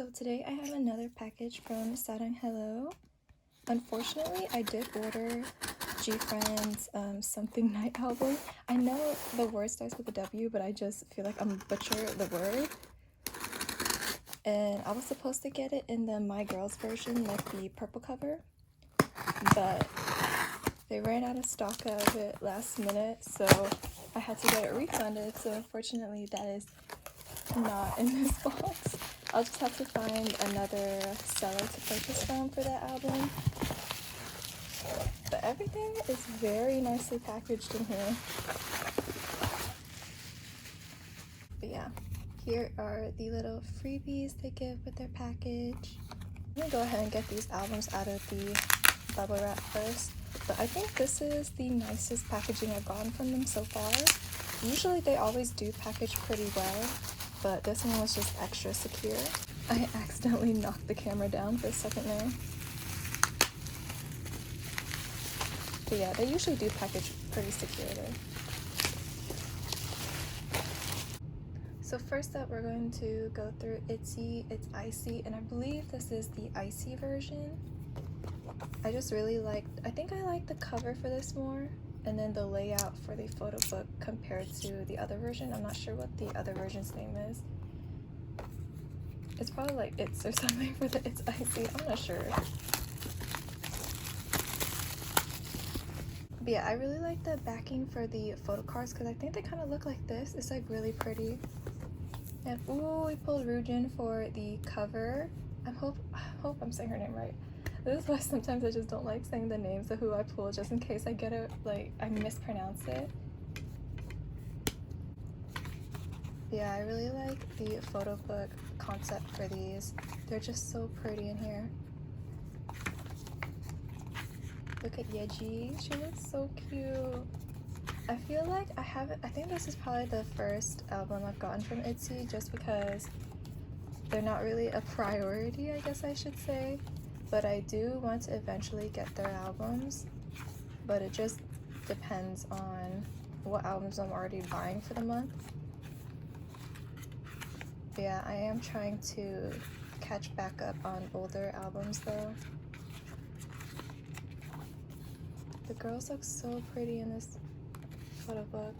So today I have another package from Sarang Hello. Unfortunately, I did order GFRIEND's Something Night album. I know the word starts with a W, but I just feel like I'm butchering the word. And I was supposed to get it in the My Girls version, like the purple cover, but they ran out of stock of it last minute, so I had to get it refunded. So unfortunately, that is not in this box. I'll just have to find another seller to purchase from for that album. But everything is very nicely packaged in here. But yeah, here are the little freebies they give with their package. I'm gonna go ahead and get these albums out of the bubble wrap first. But I think this is the nicest packaging I've gotten from them so far. Usually they always do package pretty well, but this one was just extra secure. I accidentally knocked the camera down for a second there. But yeah, they usually do package pretty securely. So first up, we're going to go through ITZY. It's icy, and I believe this is the icy version. I just really liked, I think I like the cover for this more, and then the layout for the photo book compared to the other version. I'm not sure what the other version's name is. It's probably like It's or something for the It's Icy, I'm not sure. But yeah, I really like the backing for the photo cards because I think they kind of look like this. It's like really pretty. And ooh, we pulled Rujin for the cover. I hope I'm saying her name right. This is why sometimes I just don't like saying the names of who I pull, just in case I get it, like, I mispronounce it. Yeah, I really like the photo book concept for these. They're just so pretty in here. Look at Yeji, she looks so cute. I feel like I think this is probably the first album I've gotten from ITZY, just because they're not really a priority, I guess I should say. But I do want to eventually get their albums, but it just depends on what albums I'm already buying for the month. But yeah, I am trying to catch back up on older albums though. The girls look so pretty in this photo book.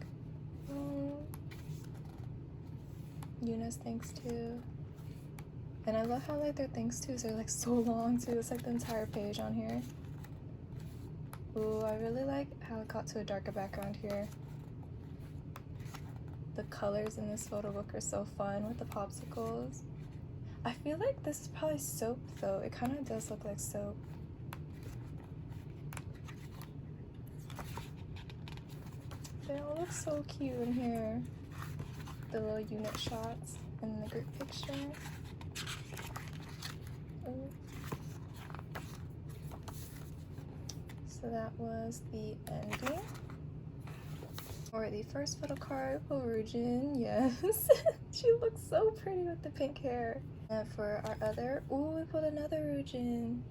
Oh. Eunice thanks too. And I love how like their thanks tos are like so long too. It's like the entire page on here. Ooh, I really like how it got to a darker background here. The colors in this photo book are so fun with the popsicles. I feel like this is probably soap though. It kind of does look like soap. They all look so cute in here. The little unit shots and the group picture. Ooh. So that was the ending. For the first photo card, Rujin, yes. She looks so pretty with the pink hair. And for our other, ooh, we pulled another Rujin.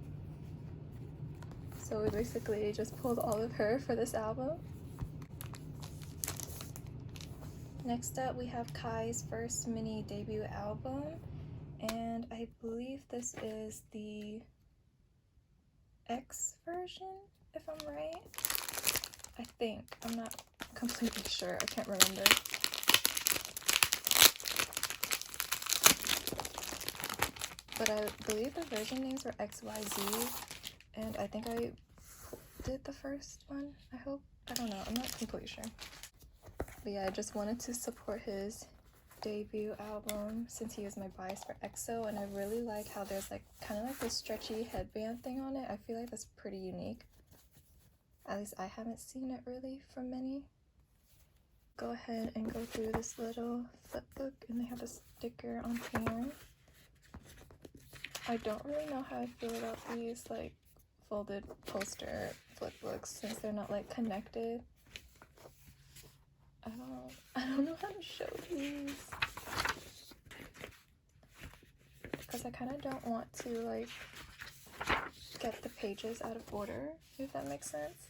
So we basically just pulled all of her for this album. Next up, we have Kai's first mini debut album. And I believe this is the X version, if I'm right. I think. I'm not completely sure. I can't remember. But I believe the version names were XYZ. And I think I did the first one, I hope. I don't know. I'm not completely sure. But yeah, I just wanted to support his debut album since he is my bias for EXO, and I really like how there's like kind of like this stretchy headband thing on it. I feel like that's pretty unique. At least I haven't seen it really from many. Go ahead and go through this little flip book, and they have a sticker on here. I don't really know how I feel about these like folded poster flip books since they're not like connected. I don't know how to show these because I kind of don't want to like get the pages out of order, if that makes sense.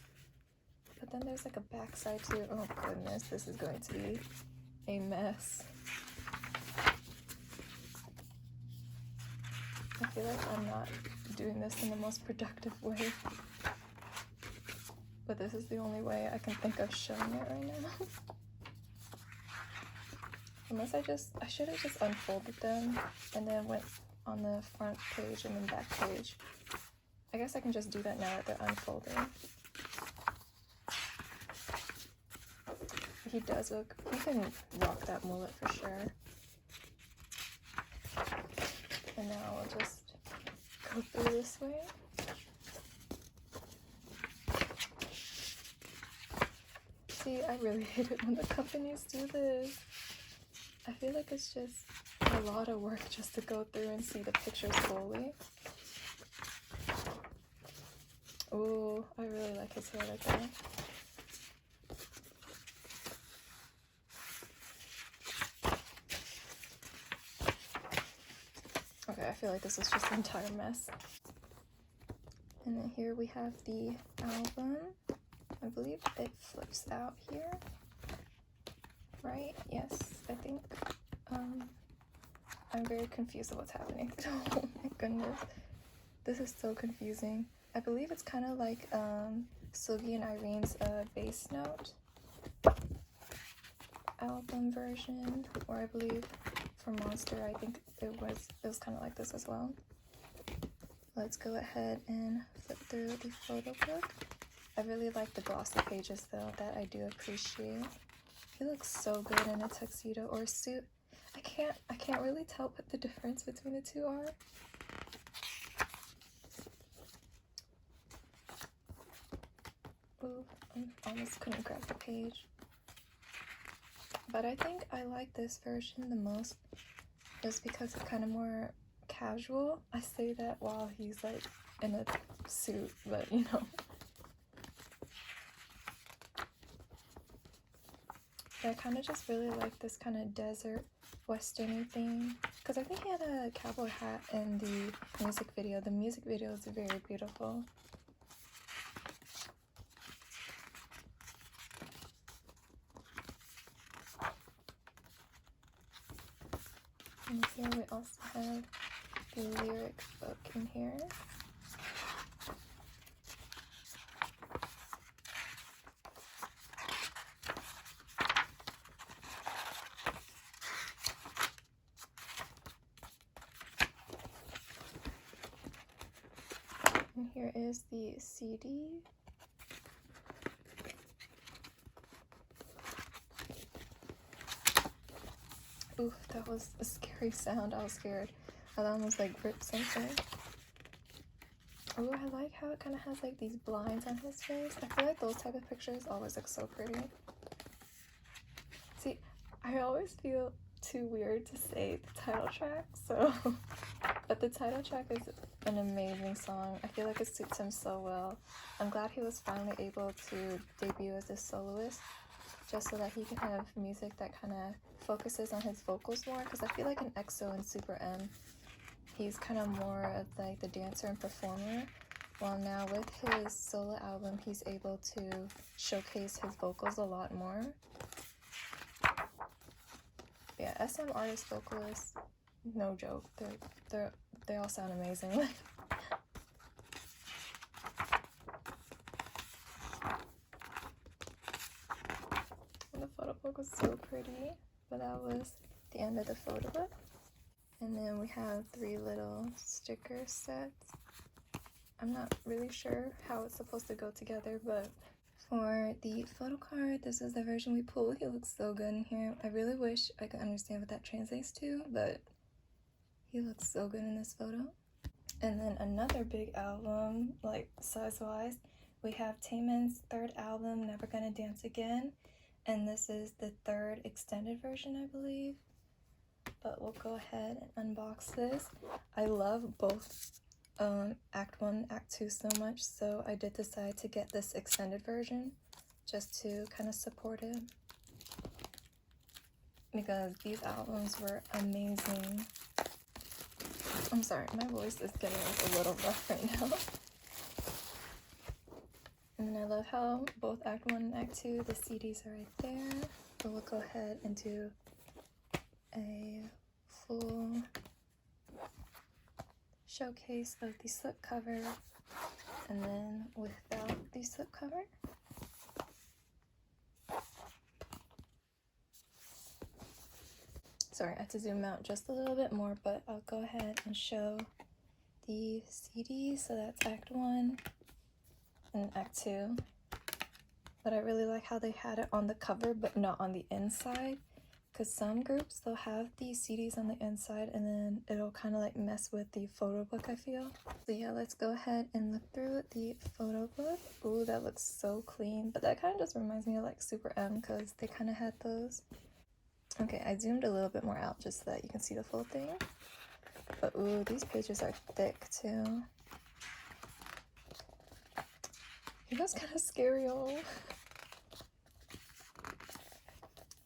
But then there's like a back side too. Oh goodness, this is going to be a mess. I feel like I'm not doing this in the most productive way, but this is the only way I can think of showing it right now. Unless I should have just unfolded them and then went on the front page and then back page. I guess I can just do that now that they're unfolded. He does look, he can rock that mullet for sure. And now I'll just go through this way. See, I really hate it when the companies do this. I feel like it's just a lot of work just to go through and see the pictures fully. Ooh, I really like his hair like that. Okay, I feel like this is just an entire mess. And then here we have the album. I believe it flips out here. Right? Yes, I think. I'm very confused of what's happening. Oh my goodness. This is so confusing. I believe it's kind of like SEULGI and IRENE's Bass Note album version, or I believe for Monster, I think it was kind of like this as well. Let's go ahead and flip through the photo book. I really like the glossy pages though, that I do appreciate. He looks so good in a tuxedo or a suit. I can't really tell what the difference between the two are. Ooh, I almost couldn't grab the page. But I think I like this version the most just because it's kind of more casual. I say that while he's like in a suit, but you know. But I kind of just really like this kind of desert westerny thing, because I think he had a cowboy hat in the music video. The music video is very beautiful. And here we also have the lyric book in here. And here is the CD. Oof, that was a scary sound. I was scared. I almost like ripped something. Oh, I like how it kind of has like these blinds on his face. I feel like those type of pictures always look so pretty. See, I always feel too weird to say the title track, so but the title track is an amazing song. I feel like it suits him so well. I'm glad he was finally able to debut as a soloist, just so that he can have music that kind of focuses on his vocals more, because I feel like in EXO and Super M, he's kind of more of like the dancer and performer, while now with his solo album, he's able to showcase his vocals a lot more. Yeah, SM artist vocalists, no joke, they all sound amazing. And the photo book was so pretty, but that was the end of the photo book. And then we have 3 little sticker sets. I'm not really sure how it's supposed to go together, but for the photo card, this is the version we pulled. He looks so good in here. I really wish I could understand what that translates to, but he looks so good in this photo. And then another big album, like size-wise, we have Taemin's 3rd album, Never Gonna Dance Again. And this is the 3rd extended version, I believe. But we'll go ahead and unbox this. I love both Act 1 and Act 2 so much, so I did decide to get this extended version just to kind of support it, because these albums were amazing. I'm sorry, my voice is getting like a little rough right now. And then I love how both Act 1 and Act 2, the CDs are right there. So we'll go ahead and do a full showcase of the slipcover, and then without the slipcover. Sorry, I had to zoom out just a little bit more, but I'll go ahead and show the CDs. So that's Act 1 and Act 2. But I really like how they had it on the cover but not on the inside, because some groups they'll have the CDs on the inside and then it'll kind of like mess with the photo book, I feel. So yeah, let's go ahead and look through the photo book. Ooh, that looks so clean, but that kind of just reminds me of like Super M because they kind of had those. Okay, I zoomed a little bit more out just so that you can see the full thing. But ooh, these pages are thick too. He looks kind of scary, oh.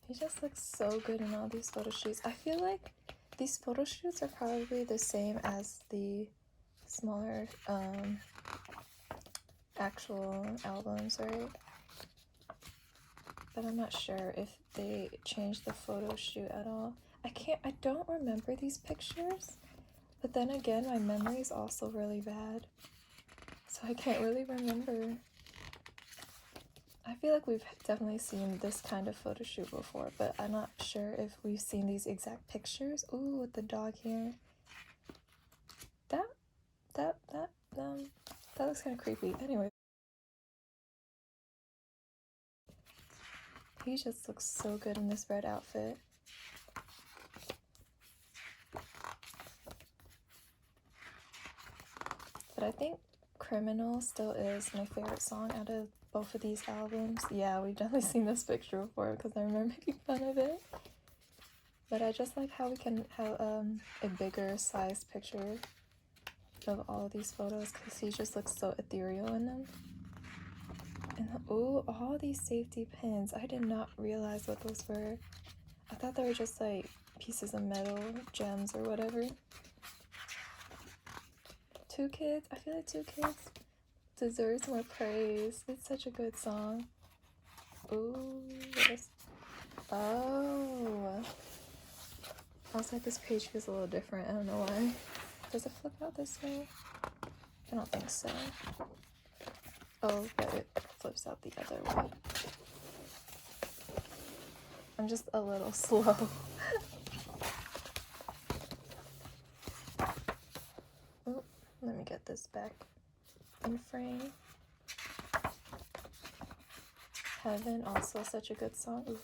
He just looks so good in all these photo shoots. I feel like these photo shoots are probably the same as the smaller actual albums, right? But I'm not sure if they changed the photo shoot at all. I don't remember these pictures, but then again, my memory is also really bad, so I can't really remember. I feel like we've definitely seen this kind of photo shoot before, but I'm not sure if we've seen these exact pictures. Ooh, with the dog here. That looks kind of creepy. Anyway. He just looks so good in this red outfit. But I think Criminal still is my favorite song out of both of these albums. Yeah, we've definitely seen this picture before because I remember making fun of it. But I just like how we can have a bigger sized picture of all of these photos because he just looks so ethereal in them. And ooh, all these safety pins. I did not realize what those were. I thought they were just like pieces of metal, gems or whatever. Two Kids, I feel like Two Kids deserves more praise. It's such a good song. Ooh, oh. I was like, this page feels a little different. I don't know why. Does it flip out this way? I don't think so. Oh, but it flips out the other way. I'm just a little slow. Oh, let me get this back in frame. Heaven, also such a good song. Ooh.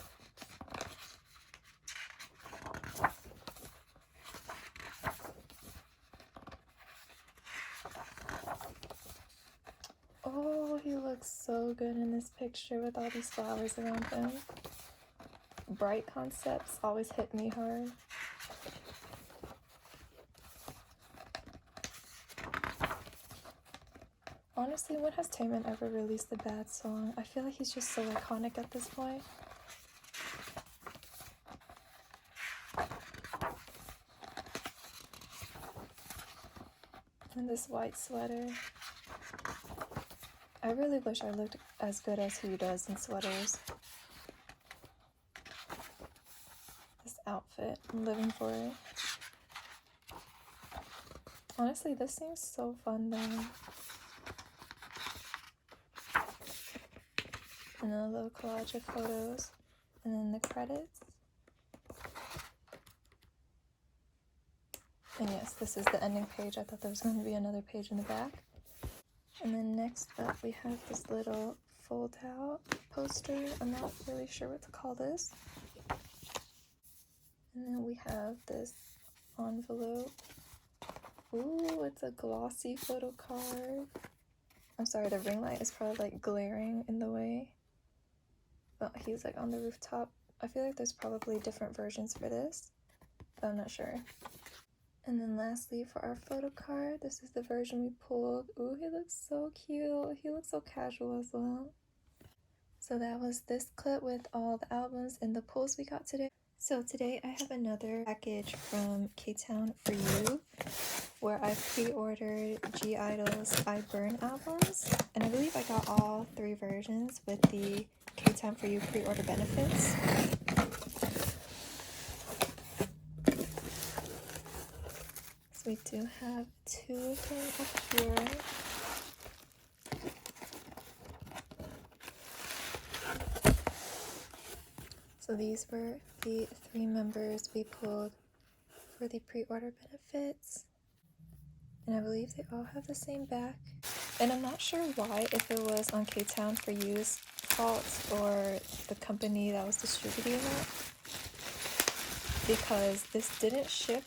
Oh, he looks so good in this picture with all these flowers around him. Bright concepts always hit me hard. Honestly, when has Taemin ever released a bad song? I feel like he's just so iconic at this point. And this white sweater. I really wish I looked as good as he does in sweaters. This outfit, I'm living for it. Honestly, this seems so fun though. And then a little collage of photos. And then the credits. And yes, this is the ending page. I thought there was going to be another page in the back. And then next up we have this little fold out poster. I'm not really sure what to call this. And then we have this envelope. Ooh, it's a glossy photo card. I'm sorry, the ring light is probably like glaring in the way. But he's like on the rooftop. I feel like there's probably different versions for this, but I'm not sure. And then lastly, for our photo card, this is the version we pulled. Ooh, he looks so cute. He looks so casual as well. So that was this clip with all the albums and the pulls we got today. So today I have another package from K-Town for You, where I pre-ordered (G)I-DLE's I-BURN albums. And I believe I got all 3 versions with the K-Town for You pre-order benefits. So we do have two of them up here. So these were the 3 members we pulled for the pre-order benefits. And I believe they all have the same back. And I'm not sure why, if it was on K-Town for You's fault or the company that was distributing it. Because this didn't ship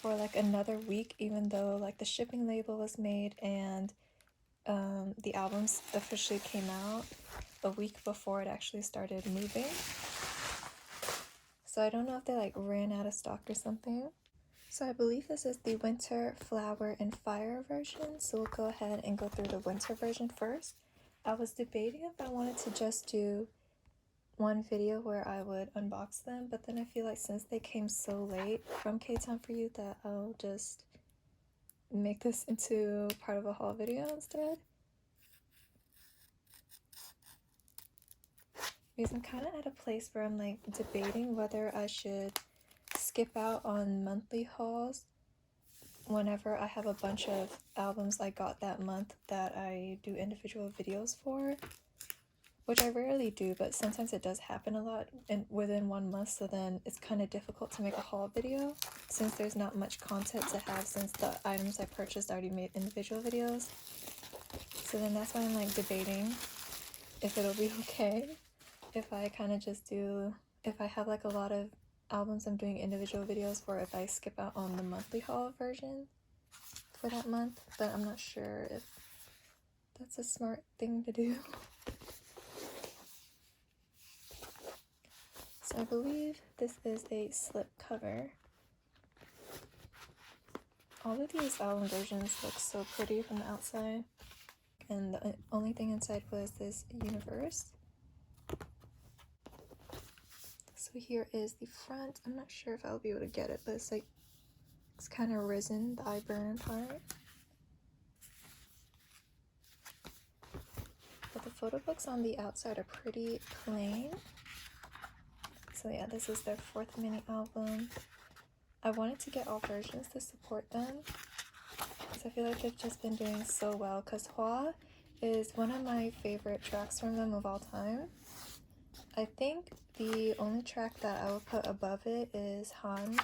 for like another week, even though like the shipping label was made and the albums officially came out a week before it actually started moving. So I don't know if they like ran out of stock or something. So I believe this is the Winter, Flower, and Fire version. So we'll go ahead and go through the winter version first. I was debating if I wanted to just do one video where I would unbox them, but then I feel like since they came so late from K-Town for You that I'll just make this into part of a haul video instead. Because I'm kind of at a place where I'm like debating whether I should skip out on monthly hauls whenever I have a bunch of albums I got that month that I do individual videos for, which I rarely do, but sometimes it does happen a lot within 1 month, so then it's kind of difficult to make a haul video since there's not much content to have since the items I purchased already made individual videos. So then that's why I'm like debating if it'll be okay if I kind of just do, if I have like a lot of albums I'm doing individual videos for, if I skip out on the monthly haul version for that month, but I'm not sure if that's a smart thing to do. So I believe this is a slip cover. All of these album versions look so pretty from the outside, and the only thing inside was this universe. So here is the front. I'm not sure if I'll be able to get it, but it's like, it's kind of risen, the eye burn part. But the photo books on the outside are pretty plain. So yeah, this is their 4th mini album. I wanted to get all versions to support them, because I feel like they've just been doing so well, because Hwa is one of my favorite tracks from them of all time. I think the only track that I would put above it is Han,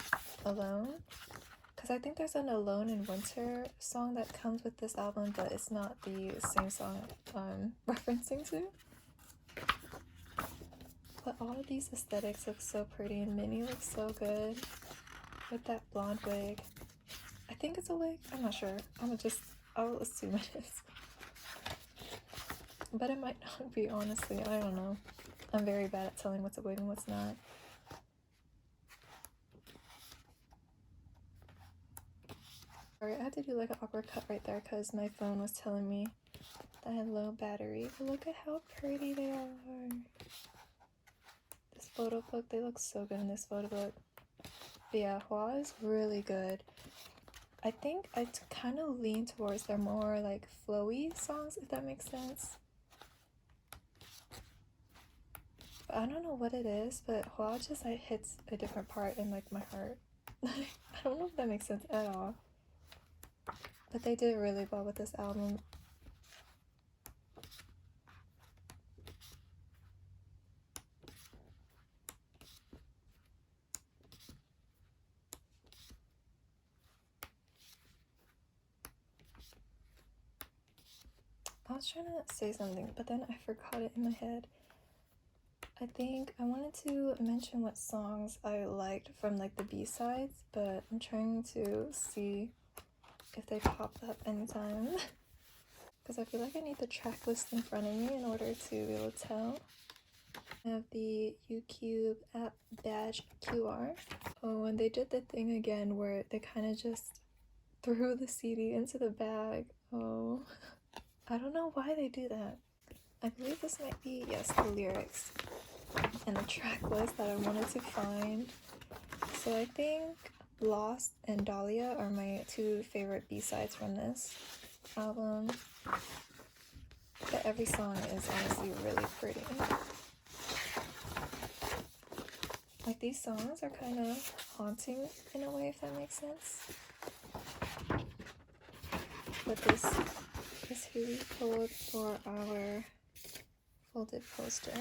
Alone, because I think there's an Alone in Winter song that comes with this album, but it's not the same song I'm referencing to. But all of these aesthetics look so pretty, and Minnie looks so good with that blonde wig. I think it's a wig, I'm not sure. I'll assume it is. But it might not be, honestly, I don't know. I'm very bad at telling what's a wig and what's not. Sorry, I had to do like an awkward cut right there because my phone was telling me that I had low battery. But look at how pretty they are. This photo book, they look so good in this photo book. But yeah, Hwa is really good. I think I kind of lean towards their more like flowy songs, if that makes sense. But I don't know what it is, but Hwa just like hits a different part in like my heart. I don't know if that makes sense at all. But they did really well with this album. I was trying to say something, but then I forgot it in my head. I think I wanted to mention what songs I liked from like the B-sides, but I'm trying to see if they pop up anytime. Because I feel like I need the track list in front of me in order to be able to tell. I have the UCube app badge QR. Oh, and they did the thing again where they kind of just threw the CD into the bag. Oh, I don't know why they do that. I believe this might be, yes, the lyrics and the track list that I wanted to find. So I think Lost and Dahlia are my 2 favorite B-sides from this album. But every song is honestly really pretty. Like these songs are kind of haunting in a way, if that makes sense. but this is who we pulled for our folded poster.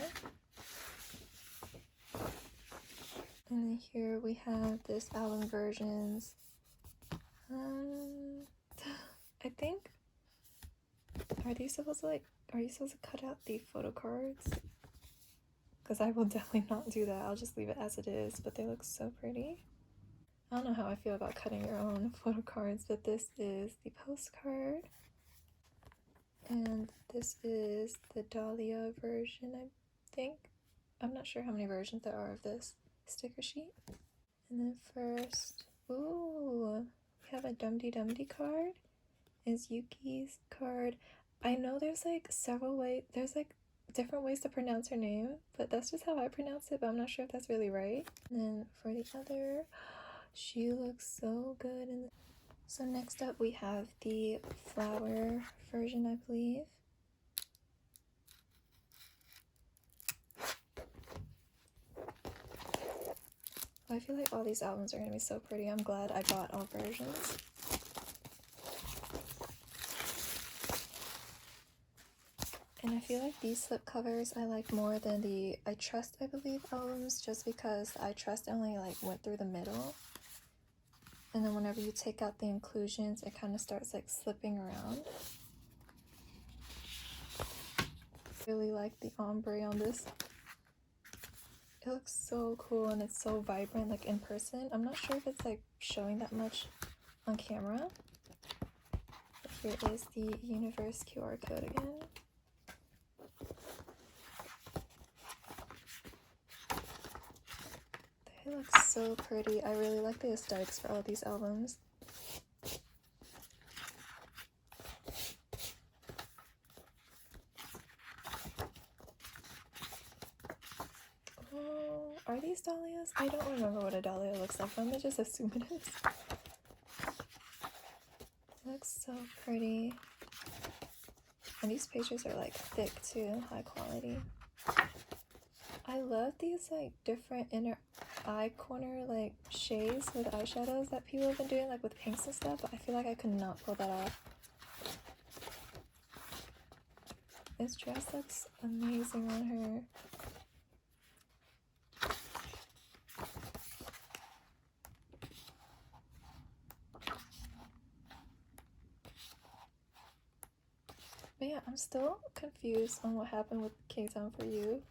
And then here we have this album versions. I think, are you supposed to cut out the photo cards? Because I will definitely not do that. I'll just leave it as it is, but they look so pretty. I don't know how I feel about cutting your own photo cards, but this is the postcard. And this is the Dahlia version, I think. I'm not sure how many versions there are of this sticker sheet. And then first, ooh, we have a Dum Dee Dum Dee card. Is Yuki's card. I know there's like several ways, there's like different ways to pronounce her name, but that's just how I pronounce it, but I'm not sure if that's really right. And then for the other, she looks so good. So next up we have the flower version, I believe. I feel like all these albums are gonna be so pretty. I'm glad I bought all versions. And I feel like these slipcovers I like more than the I Trust, I believe, albums, just because I Trust only like went through the middle. And then whenever you take out the inclusions, it kind of starts like slipping around. Really like the ombre on this. It looks so cool and it's so vibrant like in person. I'm not sure if it's like showing that much on camera. But here is the Universe QR code again. It looks so pretty. I really like the aesthetics for all these albums. Oh, are these dahlias? I don't remember what a dahlia looks like, but I'm gonna just assume it is. It looks so pretty. And these pages are like thick too, high quality. I love these like different inner eye corner like shades with eyeshadows that people have been doing like with pinks and stuff, but I feel like I could not pull that off. This dress looks amazing on her. But yeah, I'm still confused on what happened with K-Town for You,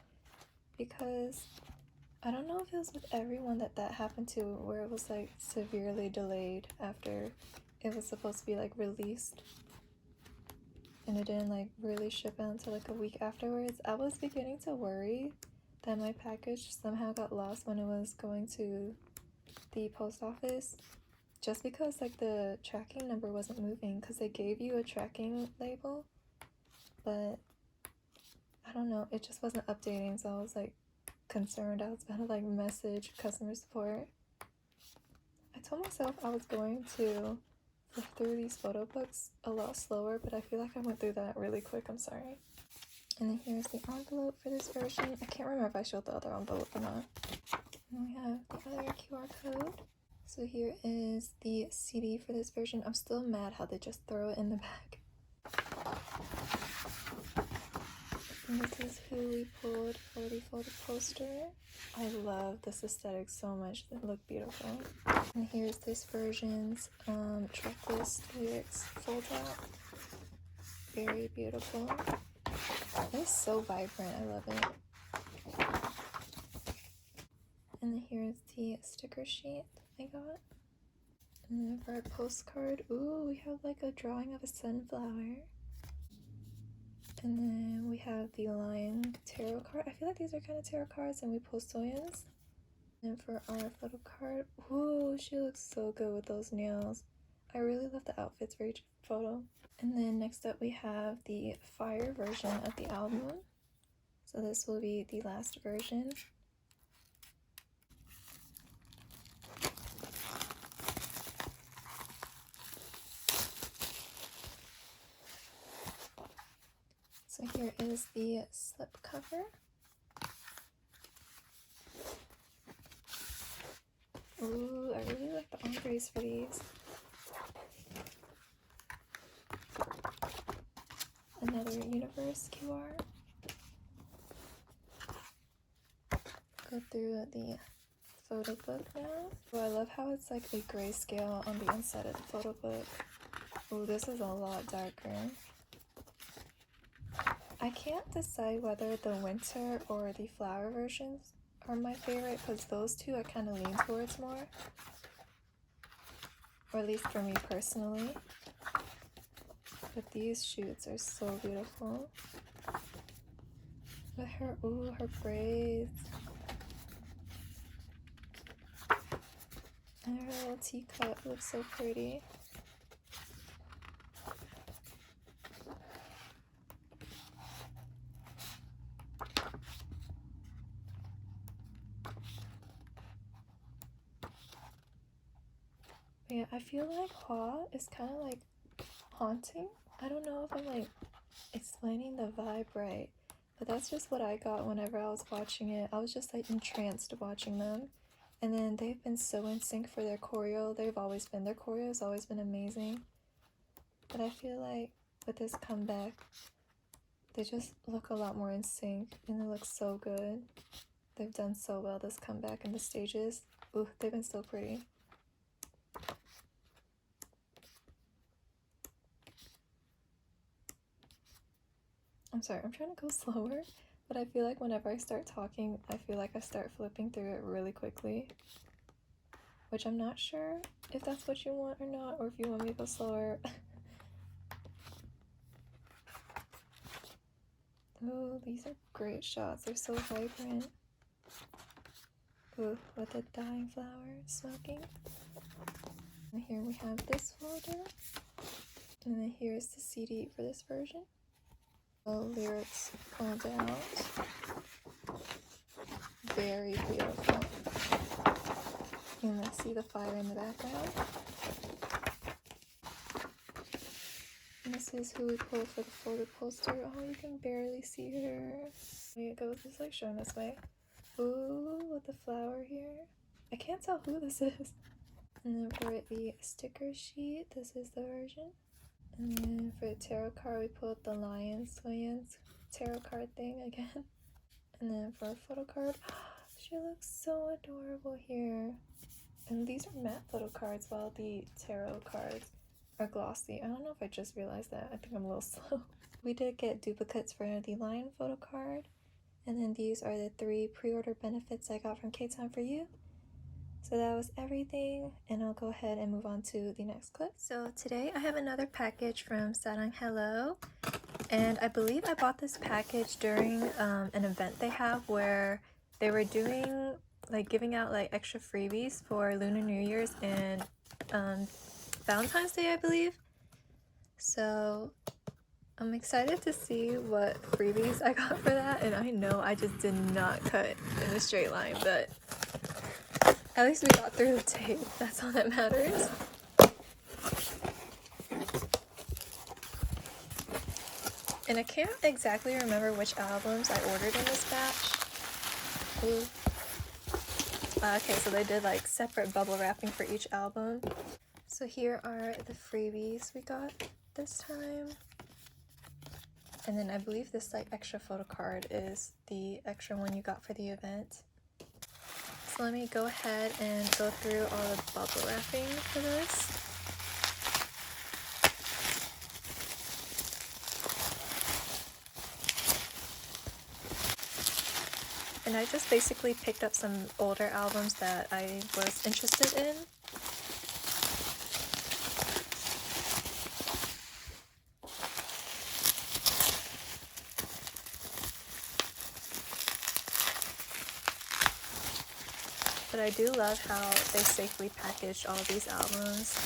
because I don't know if it was with everyone that happened to, where it was like severely delayed after it was supposed to be like released, and it didn't like really ship out until like a week afterwards. I was beginning to worry that my package somehow got lost when it was going to the post office, just because like the tracking number wasn't moving, because they gave you a tracking label, but I don't know, it just wasn't updating, so I was like concerned. I was about to like message customer support. I told myself I was going to flip through these photo books a lot slower, but I feel like I went through that really quick. I'm sorry. And then here's the envelope for this version. I can't remember if I showed the other envelope or not. And we have the other QR code. So here is the CD for this version. I'm still mad how they just throw it in the bag. And this is who we pulled for the photo poster. I love this aesthetic so much. They look beautiful. And here's this version's tracklist lyrics fold out. Very beautiful. It's so vibrant. I love it. And then here's the sticker sheet I got. And then for our postcard, ooh, we have like a drawing of a sunflower. And then we have the Lion tarot card. I feel like these are kind of tarot cards, and we pull Soyans. And for our photo card, ooh, she looks so good with those nails. I really love the outfits for each photo. And then next up we have the Fire version of the album. So this will be the last version. So here is the slip cover. Ooh, I really like the ombres for these. Another universe QR. Go through the photo book now. Oh, I love how it's like a grayscale on the inside of the photo book. Oh, this is a lot darker. I can't decide whether the winter or the flower versions are my favorite, because those two I kind of lean towards more. Or at least for me personally. But these shoots are so beautiful. Look at her, ooh, her braids. And her little teacup looks so pretty. Yeah, I feel like Hwa is kind of like haunting. I don't know if I'm like explaining the vibe right, but that's just what I got whenever I was watching it. I was just like entranced watching them. And then they've been so in sync for their choreo. Their choreo has always been amazing. But I feel like with this comeback, they just look a lot more in sync and they look so good. They've done so well this comeback and the stages. Ooh, they've been so pretty. I'm sorry, I'm trying to go slower, but I feel like whenever I start talking, I feel like I start flipping through it really quickly. Which I'm not sure if that's what you want or not, or if you want me to go slower. Oh, these are great shots. They're so vibrant. Ooh, with the dying flower smoking. And here we have this folder. And then here's the CD for this version. The lyrics pulled out. Very beautiful. And I see the fire in the background. And this is who we pulled for the photo poster. Oh, you can barely see her. Wait, it goes, it's like showing this way. Ooh, with the flower here. I can't tell who this is. And then for the sticker sheet, this is the version. And then for the tarot card, we pulled the Lion Swayans tarot card thing again. And then for a photo card, she looks so adorable here. And these are matte photo cards while the tarot cards are glossy. I don't know if I just realized that. I think I'm a little slow. We did get duplicates for the Lion photo card. And then these are the 3 pre-order benefits I got from K-Time for You. So that was everything, and I'll go ahead and move on to the next clip. So today I have another package from Sarang Hello, and I believe I bought this package during an event they have where they were doing like giving out like extra freebies for Lunar New Year's and Valentine's Day, I believe. So I'm excited to see what freebies I got for that, and I know I just did not cut in a straight line, but at least we got through the tape. That's all that matters. And I can't exactly remember which albums I ordered in this batch. Ooh. Okay, so they did like separate bubble wrapping for each album. So here are the freebies we got this time. And then I believe this like extra photo card is the extra one you got for the event. So let me go ahead and go through all the bubble wrapping for this. And I just basically picked up some older albums that I was interested in. But I do love how they safely packaged all of these albums,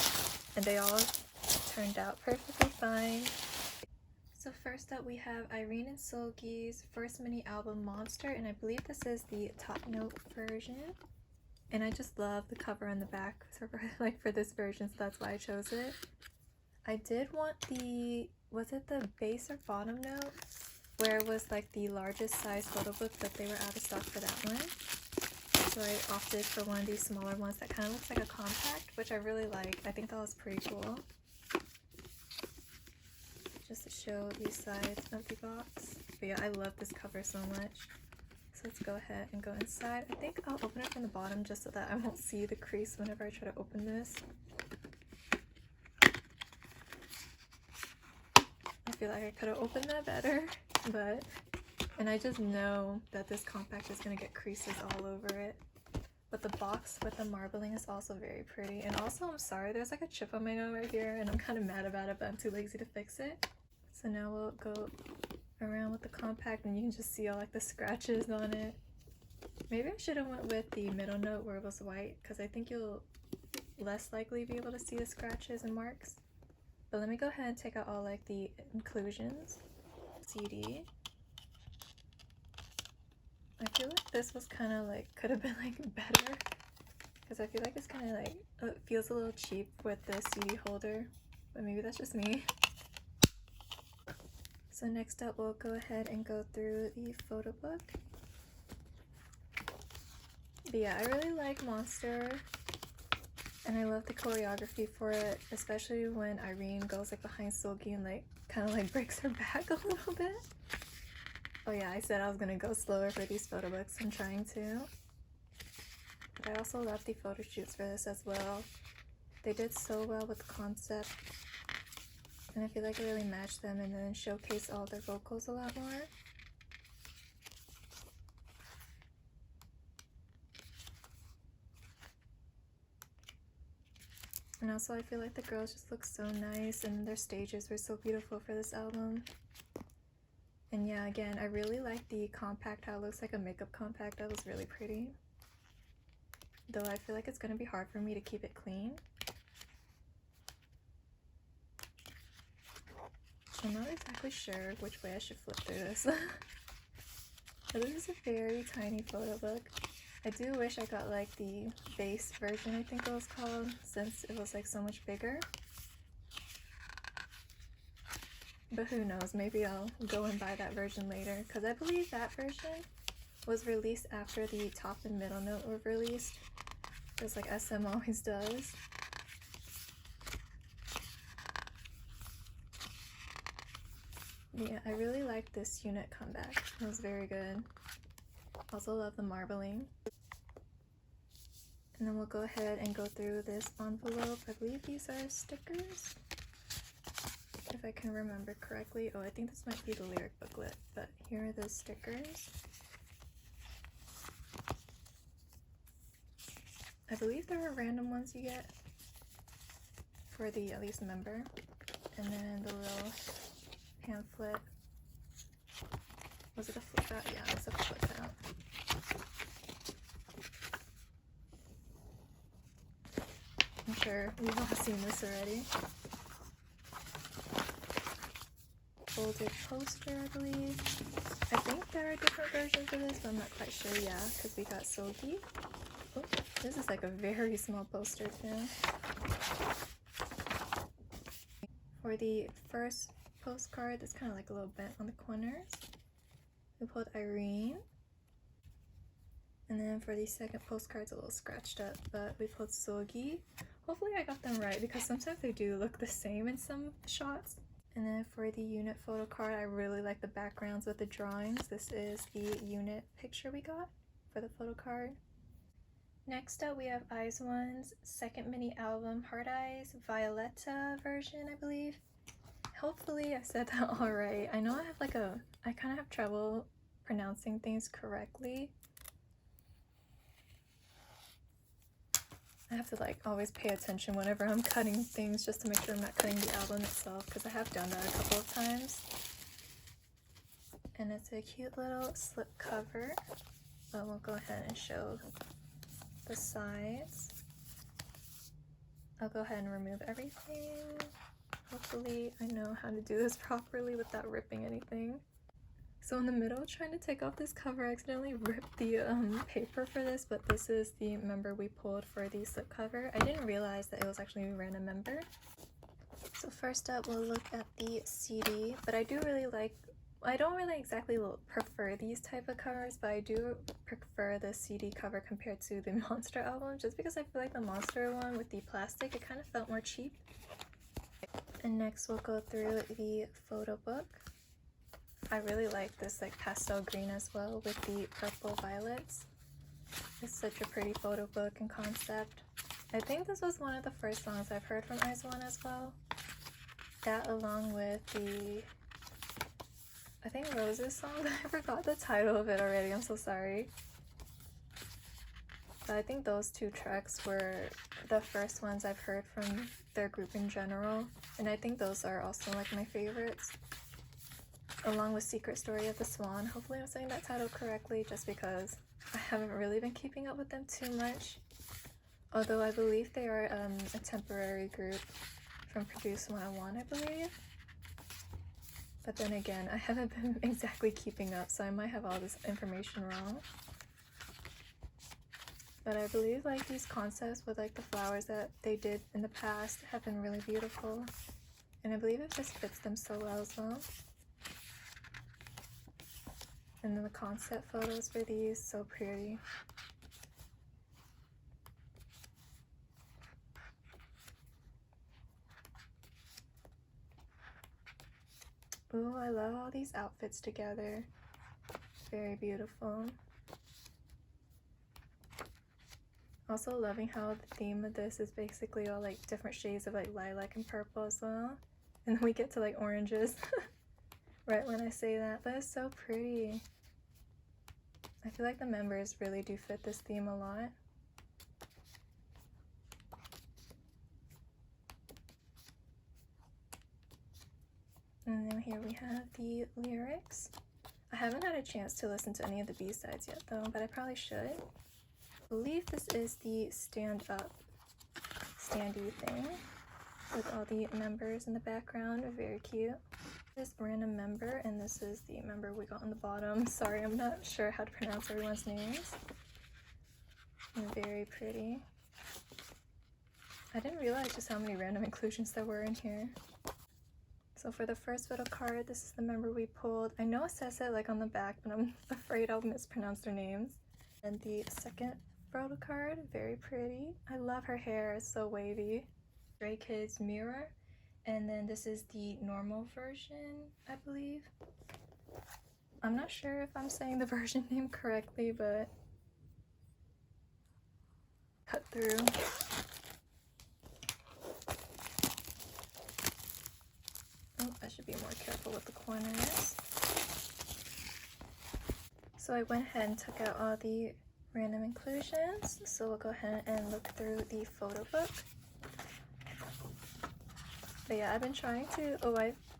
and they all turned out perfectly fine. So first up we have IRENE and SEULGI's first mini album Monster, and I believe this is the top note version. And I just love the cover on the back for this version, so that's why I chose it. I did want the, was it the base or bottom note? Where it was like the largest size photo book, but they were out of stock for that one. So I opted for one of these smaller ones that kind of looks like a compact, which I really like. I think that was pretty cool. just to show these sides of the box. But yeah, I love this cover so much. So let's go ahead and go inside. I think I'll open it from the bottom just so that I won't see the crease whenever I try to open this. I feel like I could have opened that better, and I just know that this compact is going to get creases all over it. But the box with the marbling is also very pretty. And also, I'm sorry, there's like a chip on my nose right here, and I'm kind of mad about it, but I'm too lazy to fix it. So now we'll go around with the compact, and you can just see all like the scratches on it. Maybe I should have went with the middle note where it was white, because I think you'll less likely be able to see the scratches and marks. But let me go ahead and take out all like the inclusions. CD. I feel like this was kind of like, could have been like better, because I feel like it's kind of like, it feels a little cheap with the CD holder, but maybe that's just me. So next up, we'll go ahead and go through the photo book. But yeah, I really like Monster, and I love the choreography for it, especially when IRENE goes like behind SEULGI and like kind of like breaks her back a little bit. Oh yeah, I said I was gonna go slower for these photo books. I'm trying to. But I also love the photo shoots for this as well. They did so well with the concept, and I feel like it really matched them and then showcased all their vocals a lot more. And also I feel like the girls just look so nice, and their stages were so beautiful for this album. And yeah, again, I really like the compact, how it looks like a makeup compact. That was really pretty. Though I feel like it's going to be hard for me to keep it clean. I'm not exactly sure which way I should flip through this. But this is a very tiny photo book. I do wish I got like the base version, I think it was called, since it was like so much bigger. But who knows, maybe I'll go and buy that version later, because I believe that version was released after the top and middle note were released, just like SM always does. Yeah, I really like this unit comeback. It was very good. Also love the marbling. And then we'll go ahead and go through this envelope. I believe these are stickers, if I can remember correctly. Oh, I think this might be the lyric booklet, but here are the stickers. I believe there are random ones you get for the at least member. And then the little pamphlet. Was it a flip out? Yeah, it's a flip out. I'm sure we've all seen this already. Folded poster, I believe. I think there are different versions of this, but I'm not quite sure. Yeah, because we got SEULGI. Oh, this is like a very small poster too. For the first postcard, it's kind of like a little bent on the corners. We pulled IRENE. And then for the second postcard, it's a little scratched up, but we pulled SEULGI. Hopefully I got them right, because sometimes they do look the same in some shots. And then for the unit photo card, I really like the backgrounds with the drawings. This is the unit picture we got for the photo card. Next up, we have ITZY's second mini album, Heart Eyes, Violeta version, I believe. Hopefully I said that all right. I know I have like I kind of have trouble pronouncing things correctly. I have to like always pay attention whenever I'm cutting things, just to make sure I'm not cutting the album itself, because I have done that a couple of times. And it's a cute little slip cover, but we'll go ahead and show the sides. I'll go ahead and remove everything. Hopefully I know how to do this properly without ripping anything. So in the middle, trying to take off this cover, I accidentally ripped the paper for this, but this is the member we pulled for the slipcover. I didn't realize that it was actually a random member. So first up, we'll look at the CD, but I do really like, I don't really exactly prefer these type of covers, but I do prefer the CD cover compared to the Monster album, just because I feel like the Monster one with the plastic, it kind of felt more cheap. And next we'll go through the photo book. I really like this like pastel green as well with the purple violets. It's such a pretty photo book and concept. I think this was one of the first songs I've heard from ITZY as well. That along with the, I think Rose's song. I forgot the title of it already, I'm so sorry. But I think those two tracks were the first ones I've heard from their group in general. And I think those are also like my favorites. Along with Secret Story of the Swan. Hopefully I'm saying that title correctly just because I haven't really been keeping up with them too much. Although I believe they are a temporary group from Produce 101, I believe. But then again, I haven't been exactly keeping up, so I might have all this information wrong. But I believe like these concepts with like the flowers that they did in the past have been really beautiful. And I believe it just fits them so well as well. And then the concept photos for these, so pretty. Ooh, I love all these outfits together. Very beautiful. Also loving how the theme of this is basically all like different shades of like lilac and purple as well. And then we get to like oranges right when I say that, but it's so pretty. I feel like the members really do fit this theme a lot. And then here we have the lyrics. I haven't had a chance to listen to any of the B-sides yet though, but I probably should. I believe this is the stand-up standee thing with all the members in the background. Very cute. This random member, and this is the member we got on the bottom. Sorry, I'm not sure how to pronounce everyone's names. And very pretty. I didn't realize just how many random inclusions there were in here. So for the first photo card, this is the member we pulled. I know it says it like on the back, but I'm afraid I'll mispronounce their names. And the second photo card, very pretty. I love her hair, it's so wavy. Stray Kids MIROH. And then this is the normal version, I believe. I'm not sure if I'm saying the version name correctly, but cut through. Oh, I should be more careful with the corners. So I went ahead and took out all the random inclusions. So we'll go ahead and look through the photo book. But yeah, I've been trying to,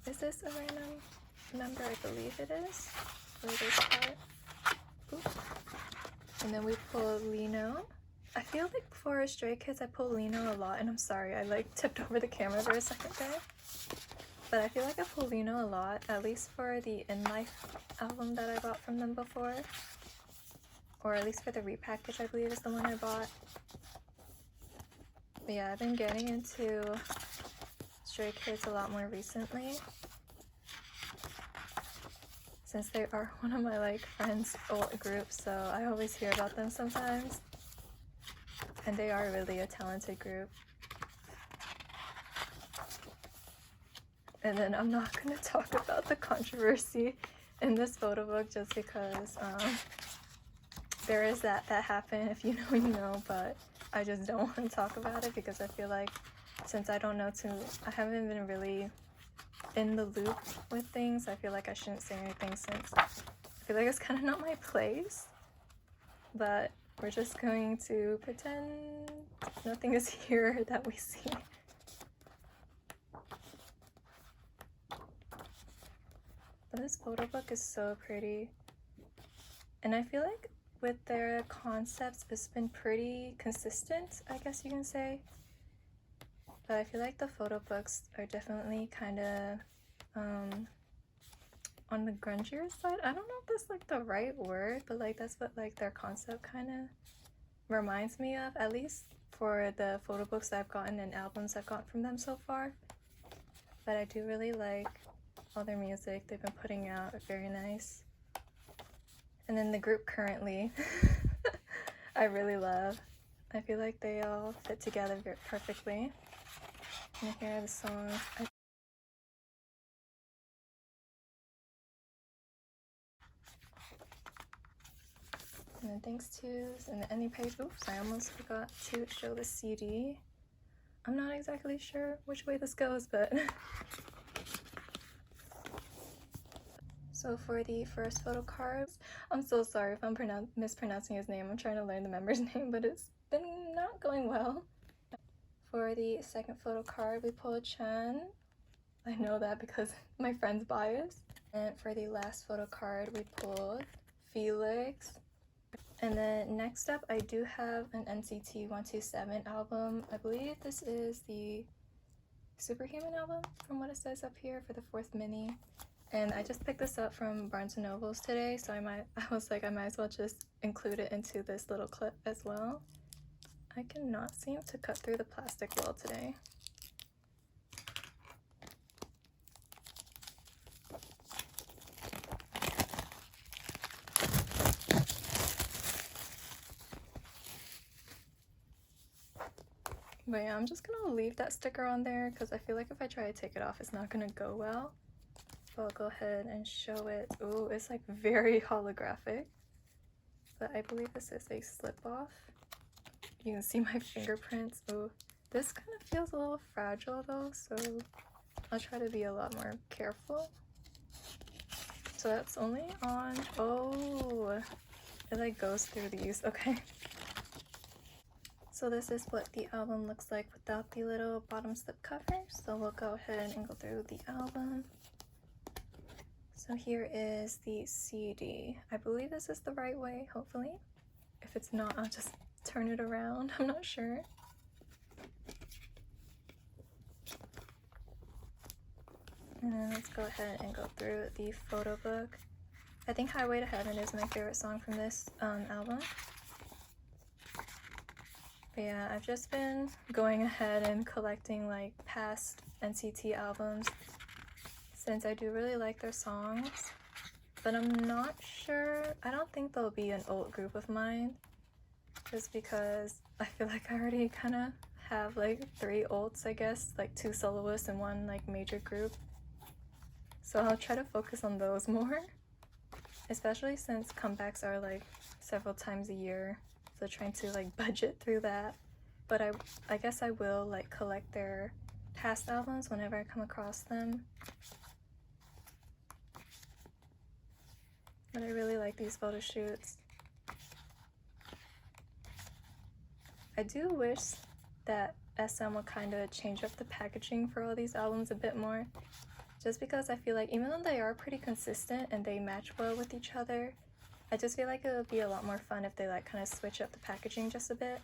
is this a random member? I believe it is, for this part. Oop. And then we pull Lino. I feel like for Stray Kids, I pull Lino a lot, and I'm sorry, I like tipped over the camera for a second there. But I feel like I pull Lino a lot, at least for the In Life album that I bought from them before. Or at least for the repackage, I believe is the one I bought. But yeah, I've been getting into Stray Kids a lot more recently, since they are one of my like friends' old groups, so I always hear about them sometimes, and they are really a talented group. And then I'm not going to talk about the controversy in this photo book just because there is that happened. If you know, you know, but I just don't want to talk about it because I feel like since I don't know I haven't been really in the loop with things, I feel like I shouldn't say anything since I feel like it's kind of not my place. But we're just going to pretend nothing is here that we see. But this photo book is so pretty. And I feel like with their concepts, it's been pretty consistent, I guess you can say. But I feel like the photo books are definitely kind of on the grungier side. I don't know if that's like the right word, but like that's what like their concept kind of reminds me of, at least for the photo books I've gotten and albums I've gotten from them so far. But I do really like all their music they've been putting out. Very nice. And then the group currently I really love. I feel like they all fit together very perfectly. And here are the songs. and then thanks to's, and the ending page. Oops, I almost forgot to show the CD. I'm not exactly sure which way this goes, but so for the first photo cards, I'm so sorry if I'm mispronouncing his name. I'm trying to learn the member's name, but it's been not going well. For the second photo card, we pulled Chen. I know that because my friend's bias. And for the last photo card, we pulled Felix. And then next up, I do have an NCT 127 album. I believe this is the Superhuman album from what it says up here for the 4th mini. And I just picked this up from Barnes & Noble's today, so I was like, I might as well just include it into this little clip as well. I cannot seem to cut through the plastic well today. But yeah, I'm just gonna leave that sticker on there because I feel like if I try to take it off, it's not gonna go well. So I'll go ahead and show it. Ooh, it's like very holographic. But I believe this is a slip off. You can see my fingerprints. Ooh, this kind of feels a little fragile though, so I'll try to be a lot more careful. So that's only on, oh, it like goes through these, okay. So this is what the album looks like without the little bottom slip cover. So we'll go ahead and go through the album. So here is the CD. I believe this is the right way, hopefully. If it's not, I'll just turn it around. I'm not sure. And then let's go ahead and go through the photo book. I think Highway to Heaven is my favorite song from this album. But yeah, I've just been going ahead and collecting like past NCT albums since I do really like their songs, but I'm not sure. I don't think they'll be an old group of mine just because I feel like I already kind of have like 3 olds, I guess, like 2 soloists and 1 like major group. So I'll try to focus on those more, especially since comebacks are like several times a year. So trying to like budget through that. But I guess I will like collect their past albums whenever I come across them. But I really like these photo shoots. I do wish that SM would kind of change up the packaging for all these albums a bit more. Just because I feel like even though they are pretty consistent and they match well with each other, I just feel like it would be a lot more fun if they like kind of switch up the packaging just a bit.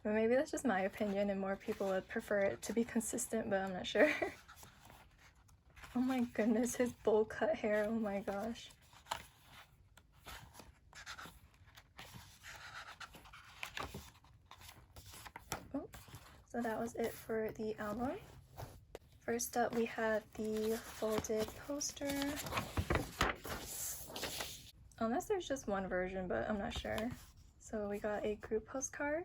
Or maybe that's just my opinion and more people would prefer it to be consistent, but I'm not sure. Oh my goodness, his bowl cut hair, oh my gosh. Oh, so that was it for the album. First up, we have the folded poster. Unless there's just one version, but I'm not sure. So we got a group postcard.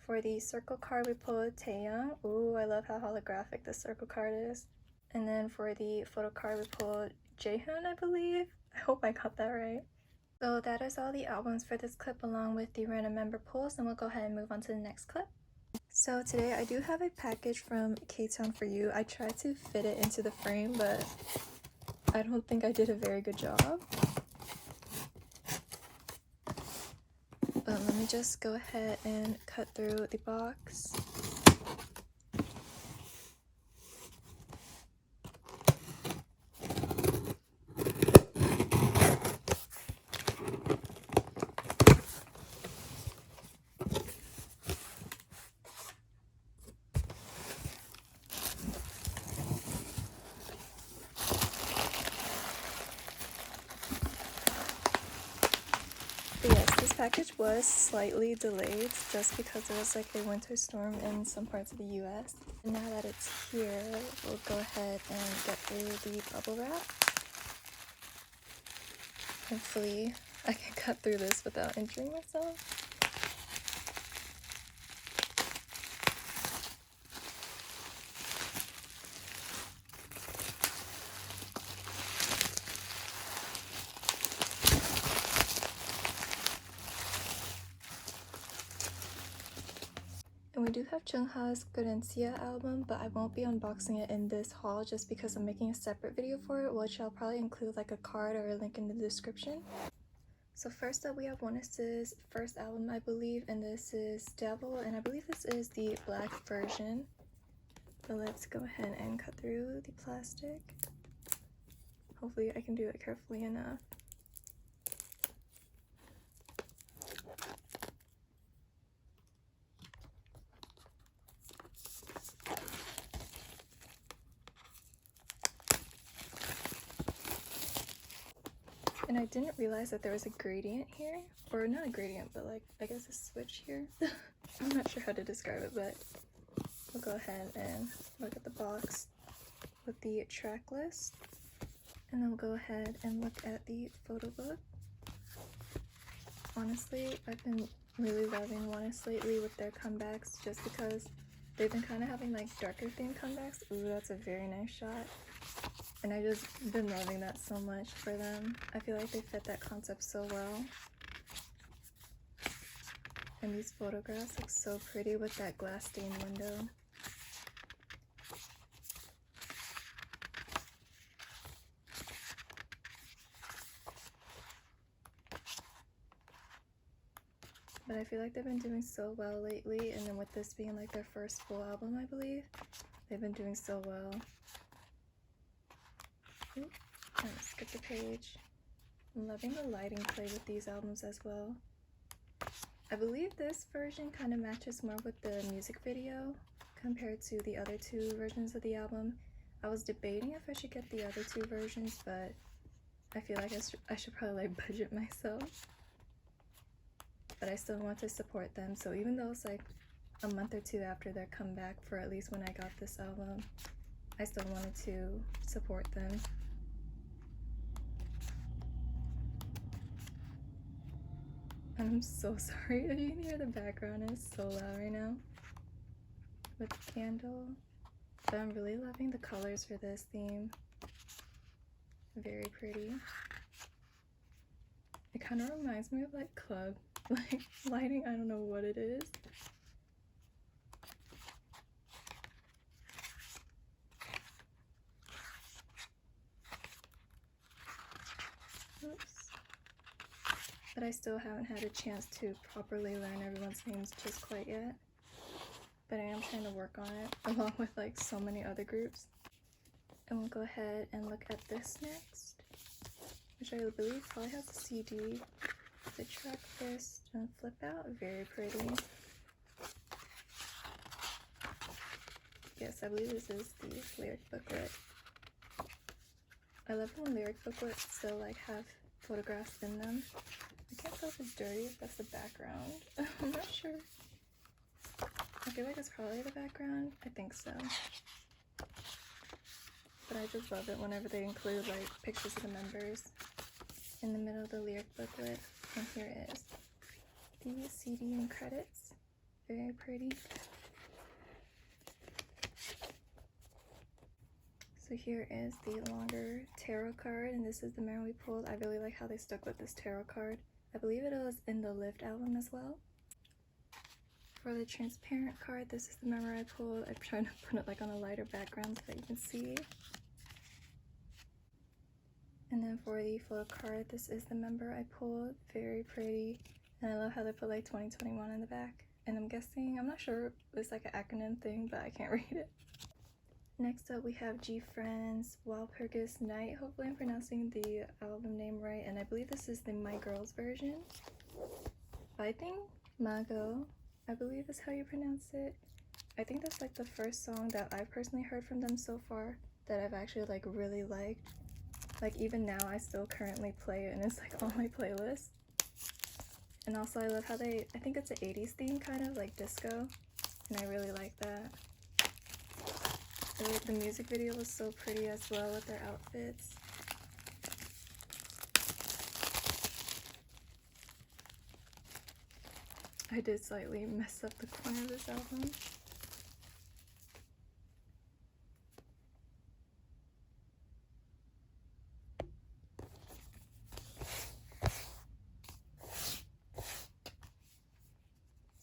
For the circle card, we pulled Taeyoung. Ooh, I love how holographic this circle card is. And then for the photo card, we pulled Jaehoon, I believe. I hope I got that right. So that is all the albums for this clip along with the random member pulls, and we'll go ahead and move on to the next clip. So today I do have a package from K-Town for you. I tried to fit it into the frame, but I don't think I did a very good job. But let me just go ahead and cut through the box. But yes, this package was slightly delayed just because there was like a winter storm in some parts of the US. And now that it's here, we'll go ahead and get through the bubble wrap. Hopefully I can cut through this without injuring myself. we do have Chungha's Gorencia album, but I won't be unboxing it in this haul just because I'm making a separate video for it, which I'll probably include like a card or a link in the description. So first up we have ONEUS' first album, I believe, and this is Devil, and I believe this is the black version. But let's go ahead and cut through the plastic. Hopefully I can do it carefully enough. And I didn't realize that there was a gradient here, or not a gradient, but like I guess a switch here. I'm not sure how to describe it, but we'll go ahead and look at the box with the track list, and then we'll go ahead and look at the photo book. Honestly, I've been really loving ONEUS lately with their comebacks, just because they've been kind of having like darker themed comebacks. Ooh, that's a very nice shot. And I just been loving that so much for them. I feel like they fit that concept so well. And these photographs look so pretty with that glass stained window. But I feel like they've been doing so well lately, and then with this being like their first full album, I believe, they've been doing so well. I'm gonna skip the page. I'm loving the lighting play with these albums as well. I believe this version kind of matches more with the music video compared to the other two versions of the album. I was debating if I should get the other two versions, but I feel like I should probably like budget myself. But I still want to support them, so even though it's like a month or two after their comeback for at least when I got this album, I still wanted to support them. I'm so sorry if you can hear the background is so loud right now with the candle. But I'm really loving the colors for this theme. Very pretty. It kind of reminds me of like club like lighting. I don't know what it is. Oops. But I still haven't had a chance to properly learn everyone's names just quite yet. But I am trying to work on it, along with like so many other groups. And we'll go ahead and look at this next, which I believe probably has a CD, the track list, and flip out. Very pretty. Yes, I believe this is the lyric booklet. I love when lyric booklets still like have photographs in them. I can't tell if it's dirty, if that's the background. I'm not sure. I feel like it's probably the background. I think so. But I just love it whenever they include like pictures of the members in the middle of the lyric booklet. And here it is. The CD and credits. Very pretty. So here is the longer tarot card, and this is the mirror we pulled. I really like how they stuck with this tarot card. I believe it was in the Lift album as well. For the transparent card, this is the mirror I pulled. I'm trying to put it like on a lighter background so that you can see. And then for the photo card, this is the member I pulled. Very pretty. And I love how they put like 2021 in the back. And I'm guessing, I'm not sure if it's like an acronym thing, but I can't read it. Next up we have GFRIEND's Walpurgis Night. Hopefully I'm pronouncing the album name right, and I believe this is the My Girls version. I think Mago, I believe is how you pronounce it. I think that's like the first song that I've personally heard from them so far that I've actually like really liked. Like even now I still currently play it and it's like on my playlist. And also I love how I think it's an 80s theme, kind of like disco, and I really like that. The music video was so pretty as well with their outfits. I did slightly mess up the corner of this album.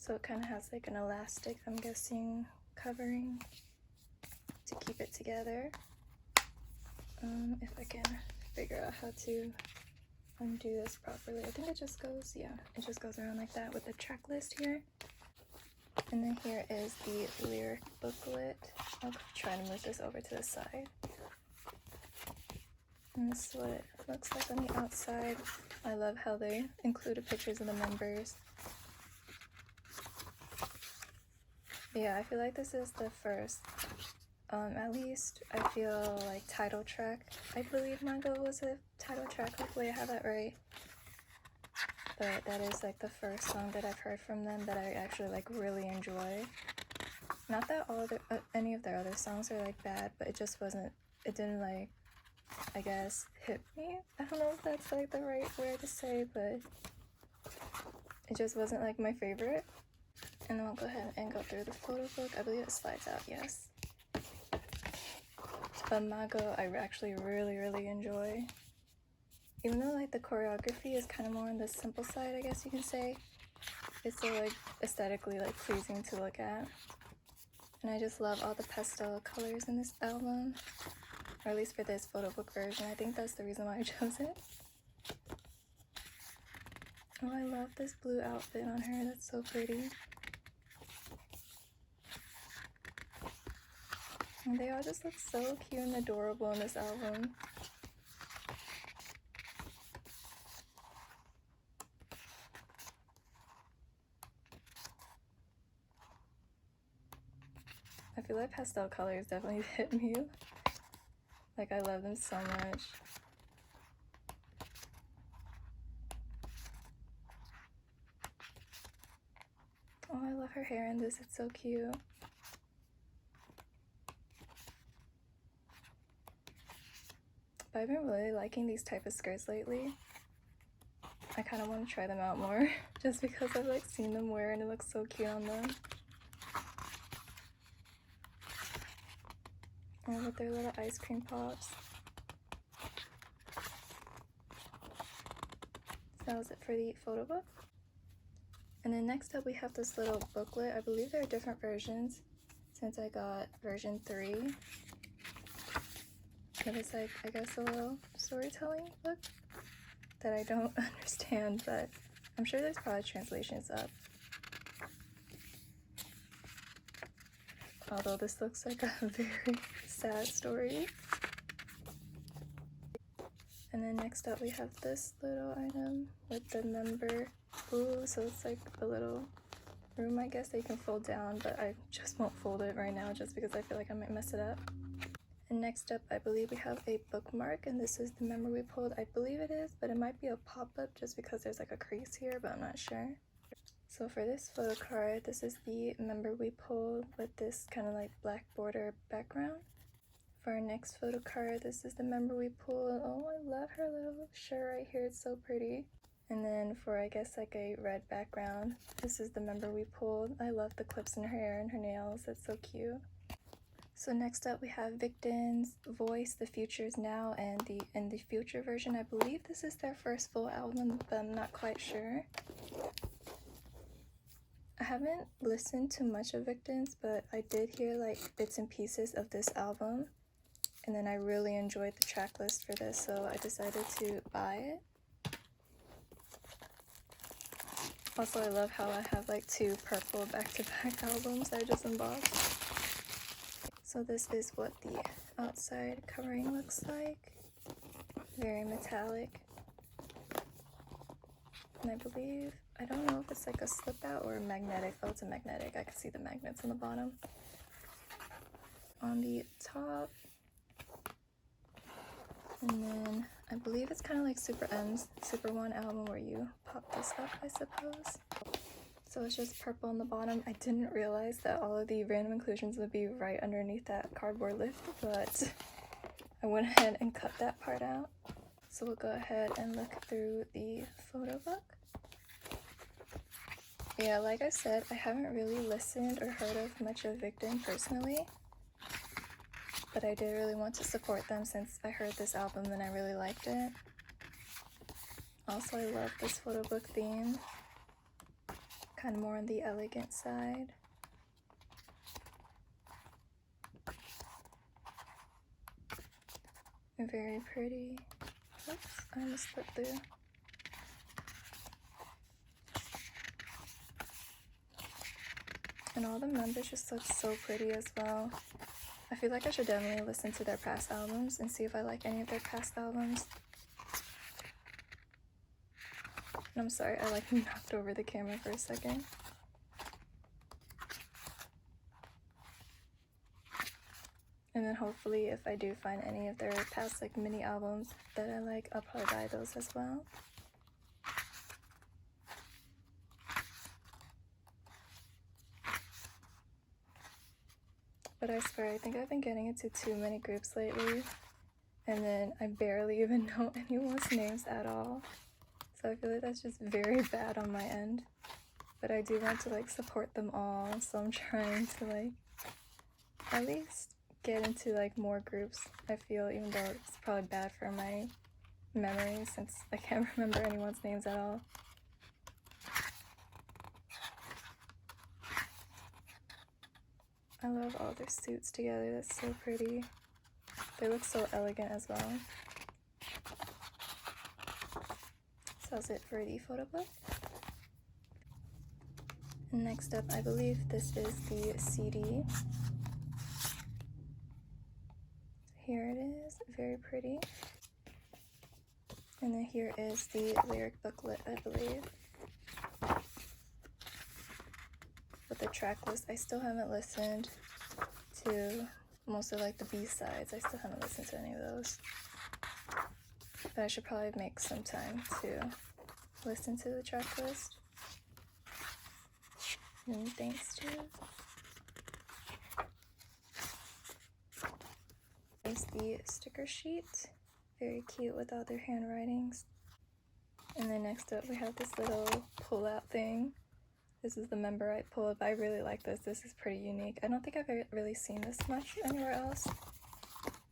So it kind of has like an elastic, I'm guessing, covering to keep it together. If I can figure out how to undo this properly. I think it just goes, yeah, it just goes around like that with the track list here. And then here is the lyric booklet. I'll try to move this over to the side. And this is what it looks like on the outside. I love how they included pictures of the members. But yeah, I feel like this is the first, at least I feel like title track. I believe Mango was a title track, hopefully I have that right. But that is like the first song that I've heard from them that I actually like really enjoy. Not that all the, any of their other songs are like bad, but it just wasn't, it didn't like, I guess, hit me. I don't know if that's like the right word to say, but it just wasn't like my favorite. And then I'll go ahead and go through the photo book. I believe it slides out, yes. But Mago, I actually really enjoy. Even though like the choreography is kind of more on the simple side, I guess you can say, it's still like aesthetically like pleasing to look at. And I just love all the pastel colors in this album, or at least for this photo book version. I think that's the reason why I chose it. Oh, I love this blue outfit on her. That's so pretty. And they all just look so cute and adorable in this album. I feel like pastel colors definitely hit me. Like, I love them so much. Oh, I love her hair in this. It's so cute. But I've been really liking these type of skirts lately. I kind of want to try them out more just because I've like seen them wear and it looks so cute on them. And with their little ice cream pops. So that was it for the photo book. And then next up we have this little booklet. I believe there are different versions since I got version 3. But it's like, I guess, a little storytelling book that I don't understand, but I'm sure there's probably translations up. Although this looks like a very sad story. And then next up we have this little item with the member. Ooh, so it's like a little room, I guess, that you can fold down, but I just won't fold it right now just because I feel like I might mess it up. And next up, I believe we have a bookmark, and this is the member we pulled. I believe it is, but it might be a pop-up just because there's like a crease here, but I'm not sure. So for this photo card, this is the member we pulled with this kind of like black border background. For our next photo card, this is the member we pulled. Oh, I love her little shirt right here. It's so pretty. And then for, I guess, like a red background, this is the member we pulled. I love the clips in her hair and her nails. It's so cute. So next up we have Victon's Voice, The Future's Now, and in the future version, I believe this is their first full album, but I'm not quite sure. I haven't listened to much of Victon's, but I did hear like bits and pieces of this album, and then I really enjoyed the track list for this, so I decided to buy it. Also, I love how I have like 2 purple back-to-back albums that I just unboxed. So this is what the outside covering looks like. Very metallic. And I believe, I don't know if it's like a slip out or magnetic. Oh, it's a magnetic. I can see the magnets on the bottom. On the top. And then I believe it's kind of like Super M's Super One album where you pop this up, I suppose. So it's just purple on the bottom. I didn't realize that all of the random inclusions would be right underneath that cardboard lift, but I went ahead and cut that part out. So we'll go ahead and look through the photo book. Yeah, like I said, I haven't really listened or heard of much of Victon personally, but I did really want to support them since I heard this album and I really liked it. Also, I love this photo book theme. kind of more on the elegant side. Very pretty. Oops, I almost slipped through. And all the members just look so pretty as well. I feel like I should definitely listen to their past albums and see if I like any of their past albums. And I'm sorry, I like knocked over the camera for a second. And then hopefully if I do find any of their past like mini albums that I like, I'll probably buy those as well. But I swear, I think I've been getting into too many groups lately, and then I barely even know anyone's names at all. So I feel like that's just very bad on my end. But I do want to like support them all, so I'm trying to like at least get into like more groups. I feel, even though it's probably bad for my memory since I can't remember anyone's names at all. I love all their suits together, that's so pretty. They look so elegant as well. So that's it for the photo book. And next up, I believe this is the CD. Here it is, very pretty. And then here is the lyric booklet, I believe. With the track list, I still haven't listened to most of like the B-sides. I still haven't listened to any of those. But I should probably make some time to listen to the track list. And thanks to there's the sticker sheet. Very cute with all their handwritings. And then next up we have this little pull-out thing. This is the member I pulled, but I really like this. This is pretty unique. I don't think I've really seen this much anywhere else,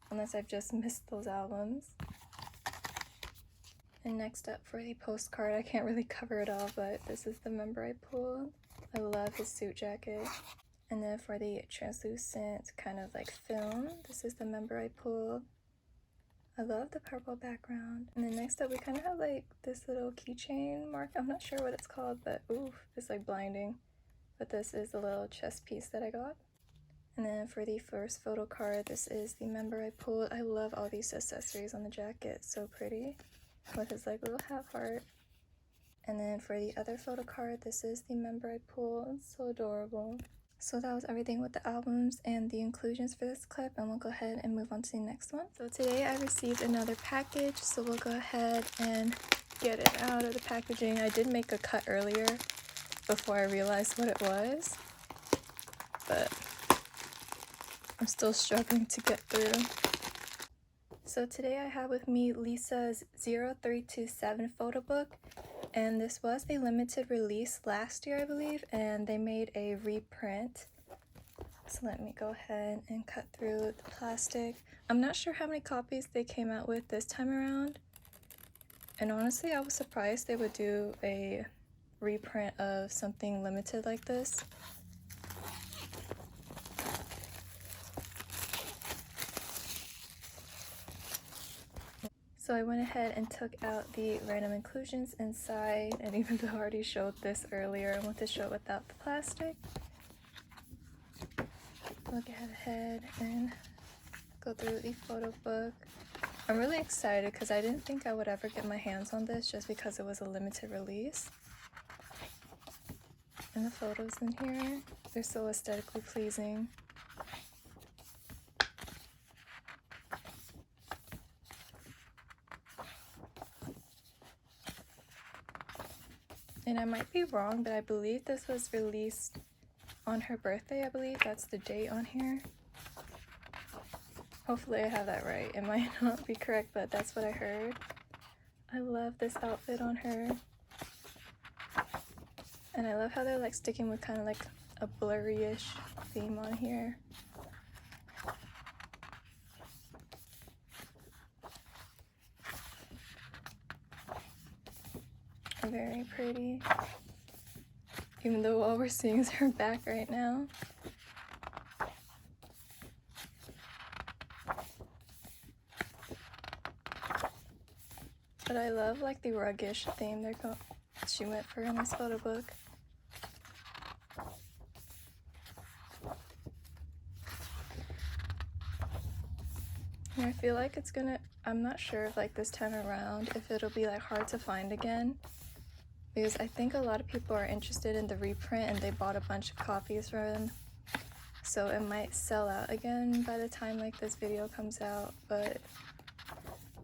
unless I've just missed those albums. And next up for the postcard, I can't really cover it all, but this is the member I pulled. I love his suit jacket. And then for the translucent kind of like film, this is the member I pulled. I love the purple background. And then next up we kind of have like this little keychain mark. I'm not sure what it's called, but oof, it's like blinding. But this is the little chest piece that I got. And then for the first photo card, this is the member I pulled. I love all these accessories on the jacket, so pretty. With his like little half heart. And then for the other photo card, this is the member I pulled. So adorable. So that was everything with the albums and the inclusions for this clip, and we'll go ahead and move on to the next one. So today I received another package, so we'll go ahead and get it out of the packaging. I did make a cut earlier before I realized what it was, but I'm still struggling to get through. So today I have with me Lisa's 0327 photo book. And this was a limited release last year, I believe, and they made a reprint. So let me go ahead and cut through the plastic. I'm not sure how many copies they came out with this time around. And honestly, I was surprised they would do a reprint of something limited like this. So I went ahead and took out the random inclusions inside, and even though I already showed this earlier, I want to show it without the plastic. Look ahead and go through the photo book. I'm really excited because I didn't think I would ever get my hands on this just because it was a limited release. And the photos in here, they're so aesthetically pleasing. And I might be wrong, but I believe this was released on her birthday. I believe that's the date on here. Hopefully I have that right. It might not be correct, but that's what I heard. I love this outfit on her. And I love how they're like sticking with kind of like a blurry-ish theme on here. Very pretty. even though all we're seeing is her back right now. But I love like the ruggish theme she went for in this photo book. And I feel like it's gonna, I'm not sure if like this time around if it'll be like hard to find again, because I think a lot of people are interested in the reprint and they bought a bunch of copies for them, so it might sell out again by the time like this video comes out. But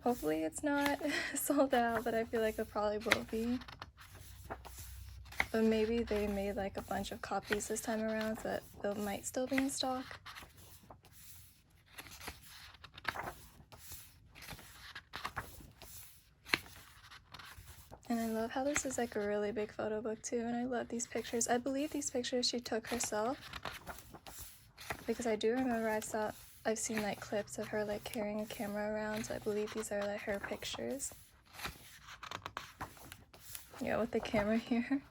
hopefully it's not sold out, but I feel like it probably will be. But maybe they made like a bunch of copies this time around, so that they might still be in stock. And I love how this is like a really big photo book too, and I love these pictures. I believe these pictures she took herself, because I do remember I've seen like clips of her like carrying a camera around, so I believe these are like her pictures. Yeah, with the camera here.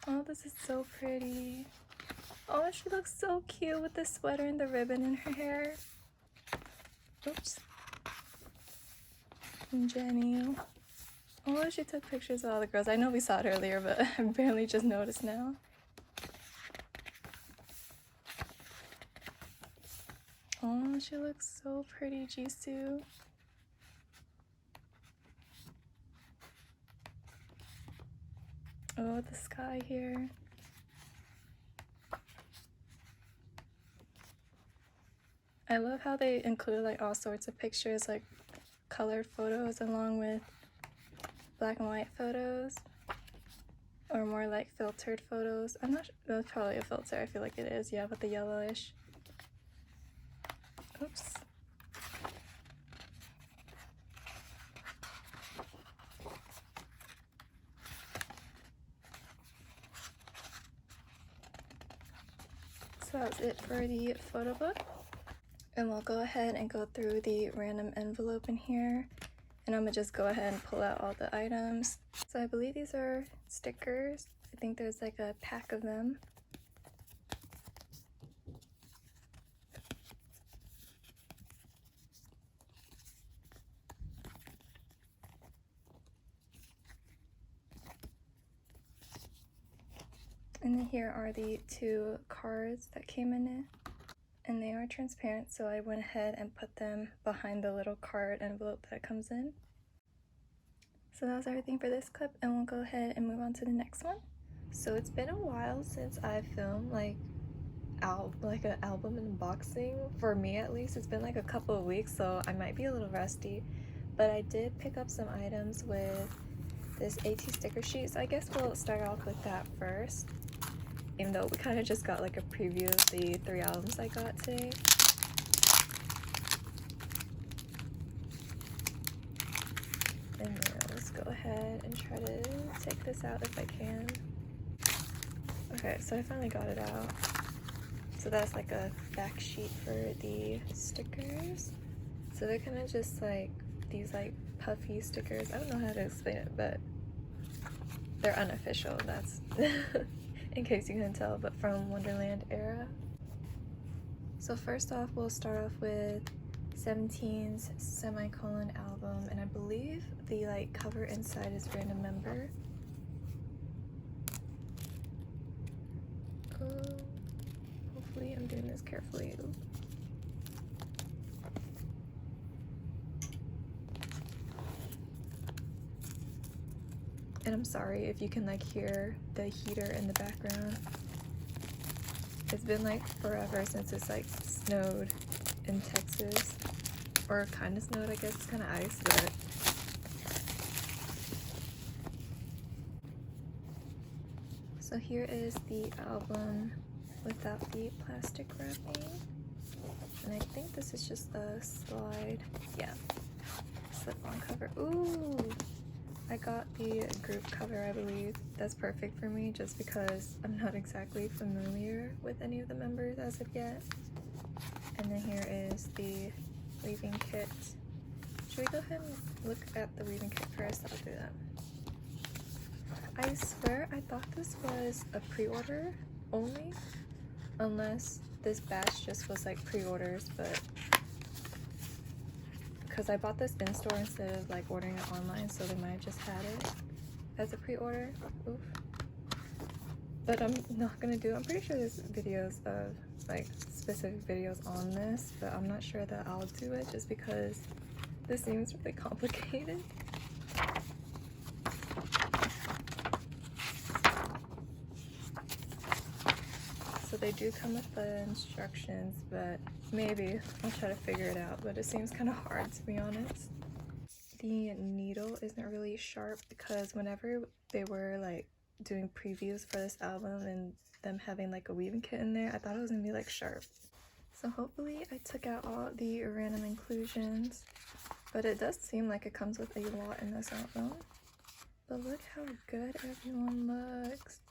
Oh, this is so pretty. Oh, she looks so cute with the sweater and the ribbon in her hair. Oops. And Jenny. Oh, she took pictures of all the girls. I know we saw it earlier, but I barely just noticed now. Oh, she looks so pretty, Jisoo. Oh, the sky here. I love how they include like all sorts of pictures, like colored photos along with black and white photos, or more like filtered photos. I'm not sure, that's probably a filter, I feel like it is, yeah, with the yellowish. Oops. So that's it for the photo book. And we'll go ahead and go through the random envelope in here. And I'm gonna just go ahead and pull out all the items. So I believe these are stickers. I think there's like a pack of them. And then here are the 2 cards that came in it. And they are transparent, so I went ahead and put them behind the little card envelope that comes in. So that was everything for this clip, and we'll go ahead and move on to the next one. So it's been a while since I filmed like an album unboxing. For me at least, it's been like a couple of weeks, so I might be a little rusty. But I did pick up some items with this AT sticker sheet, so I guess we'll start off with that first. Even though we kind of just got like a preview of the 3 albums I got today. And now let's go ahead and try to take this out if I can. Okay, so I finally got it out. So that's like a back sheet for the stickers. So they're kind of just like these like puffy stickers. I don't know how to explain it, but they're unofficial. That's in case you couldn't tell, but from Wonderland era. So first off, we'll start off with 17's Semicolon album, and I believe the like cover inside is random member. Hopefully I'm doing this carefully. And I'm sorry if you can like hear the heater in the background. It's been like forever since it's like snowed in Texas, or kind of snowed, I guess. It's kind of ice, but so here is the album without the plastic wrapping, and I think this is just a slide, yeah, slip-on cover. Ooh, I got the group cover, I believe. That's perfect for me just because I'm not exactly familiar with any of the members as of yet. And then here is the weaving kit. Should we go ahead and look at the weaving kit first? I'll do that. I swear I thought this was a pre-order only, unless this batch just was like pre-orders, but because I bought this in store instead of like ordering it online, so they might have just had it as a pre-order. Oof. But I'm not gonna do, I'm pretty sure there's videos of like specific videos on this, but I'm not sure that I'll do it just because this seems really complicated. So they do come with the instructions, but maybe I'll try to figure it out, but it seems kind of hard to be honest. The needle isn't really sharp because whenever they were like doing previews for this album and them having like a weaving kit in there, I thought it was gonna be like sharp. So hopefully I took out all the random inclusions, but it does seem like it comes with a lot in this album. But look how good everyone looks.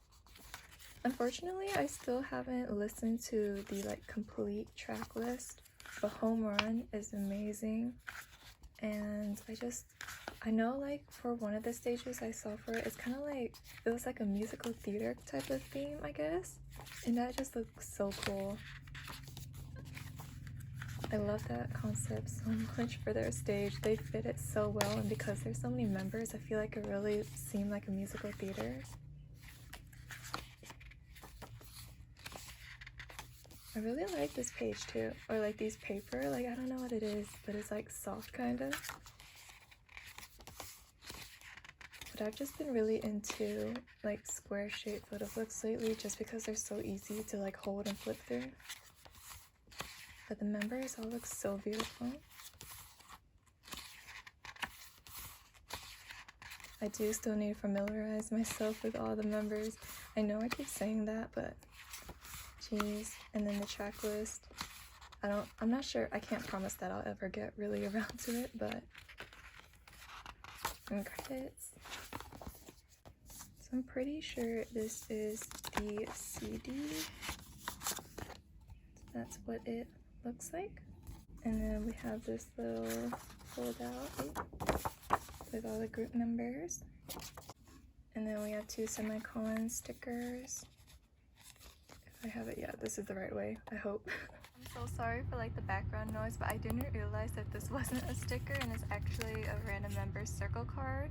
Unfortunately, I still haven't listened to the like complete track list, but Home Run is amazing. And I know like for one of the stages I saw for it, it's kind of like, it was like a musical theater type of theme, I guess. And that just looks so cool. I love that concept so much for their stage. They fit it so well, and because there's so many members, I feel like it really seemed like a musical theater. I really like this page too, or like these paper, like I don't know what it is, but it's like soft kind of. But I've just been really into like square shaped photo books lately just because they're so easy to like hold and flip through. But the members all look so beautiful. I do still need to familiarize myself with all the members. I know I keep saying that, but jeez. And then the track list. I'm not sure, I can't promise that I'll ever get really around to it, but and credits. So I'm pretty sure this is the CD. That's what it looks like. And then we have this little fold out with all the group members. And then we have 2 semicolon stickers. If I have it, yeah, this is the right way, I hope. I'm so sorry for like the background noise, but I didn't realize that this wasn't a sticker and it's actually a random member's circle card.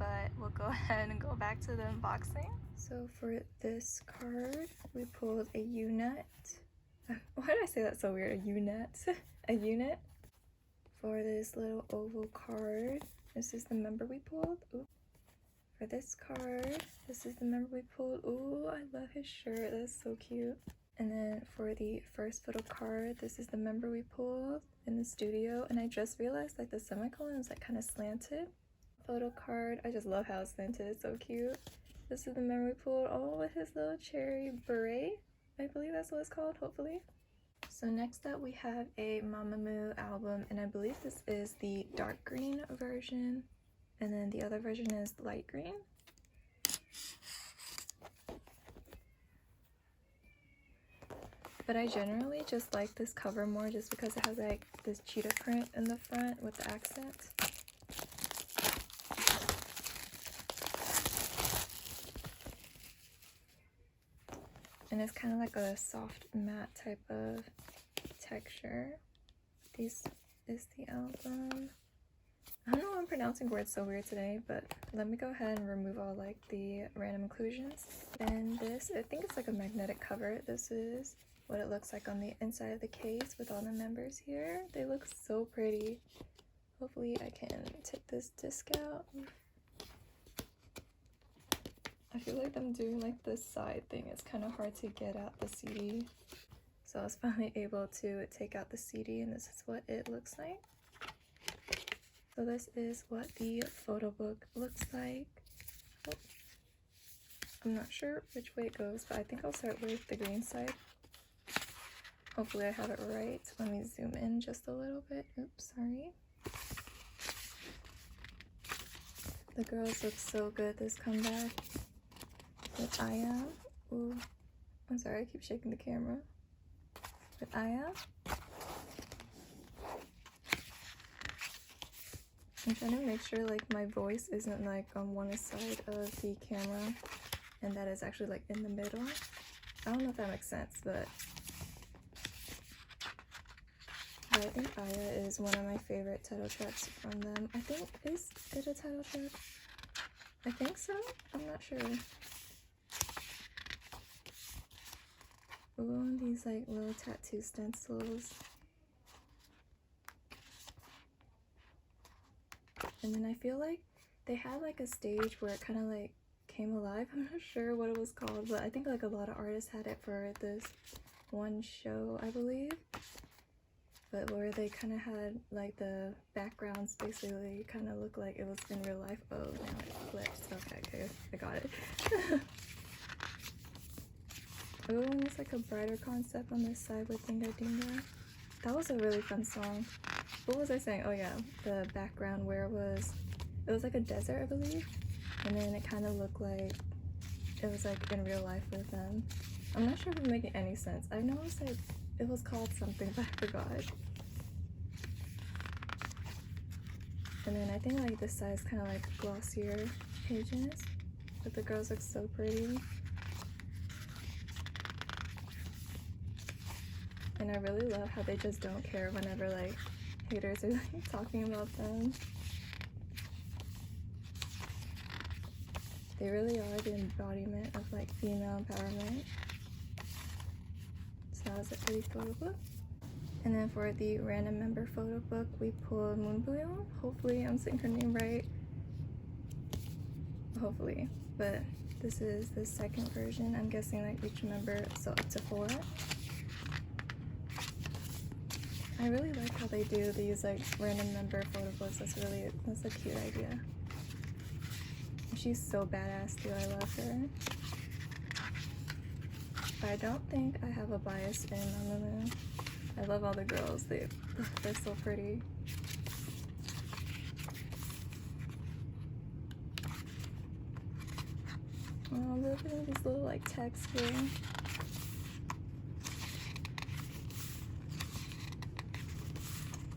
But we'll go ahead and go back to the unboxing. So for this card, we pulled a unit. Why did I say that so weird? A unit? A unit. For this little oval card, this is the member we pulled. Ooh. For this card, this is the member we pulled. Ooh, I love his shirt. That's so cute. And then for the first photo card, this is the member we pulled in the studio. And I just realized like the semicolon is like kind of slanted. Photo card, I just love how it's slanted. It's so cute. This is the member we pulled. Oh, with his little cherry beret. I believe that's what it's called, hopefully. So next up we have a Mamamoo album, and I believe this is the dark green version, and then the other version is light green. But I generally just like this cover more just because it has like this cheetah print in the front with the accent. And it's kind of like a soft matte type of texture. This is the album. I don't know why I'm pronouncing words so weird today, but let me go ahead and remove all like the random inclusions. And this, I think it's like a magnetic cover. This is what it looks like on the inside of the case with all the members here. They look so pretty. Hopefully I can take this disc out. I feel like I'm doing like this side thing. It's kind of hard to get out the CD. So I was finally able to take out the CD, and this is what it looks like. So this is what the photo book looks like. Oh, I'm not sure which way it goes, but I think I'll start with the green side. Hopefully I have it right. Let me zoom in just a little bit. Oops, sorry. The girls look so good this comeback. With I-DLE. Ooh, I'm sorry, I keep shaking the camera. With I-DLE. I'm trying to make sure like my voice isn't like on one side of the camera and that is actually like in the middle. I don't know if that makes sense, but I think Aya is one of my favorite title tracks from them. I think, is it a title track? I think so? I'm not sure. Ooh, these like little tattoo stencils. And then I feel like they had like a stage where it kind of like came alive. I'm not sure what it was called, but I think like a lot of artists had it for this one show, I believe. But where they kind of had like the backgrounds basically kind of look like it was in real life. Oh, now it flips. Okay, I got it. Oh, and it's like a brighter concept on this side with Dinga Dinga. That was a really fun song. What was I saying? Oh yeah, the background where it was like a desert, I believe. And then it kind of looked like it was like in real life with them. I'm not sure if it's making any sense. I know it was called something, but I forgot. And then I think like this side is kind of like glossier pages, but the girls look so pretty. And I really love how they just don't care whenever like haters are like talking about them. They really are the embodiment of like female empowerment. So that was it for the photo book. And then for the random member photo book, we pulled Moonbuyo. Hopefully I'm saying her name right. Hopefully. But this is the second version. I'm guessing like each member, so up to 4. I really like how they do these like random member photo books. That's a cute idea. She's so badass too. I love her. But I don't think I have a bias in Mamamoo. I love all the girls. They're so pretty. Oh, look at these little like texts here.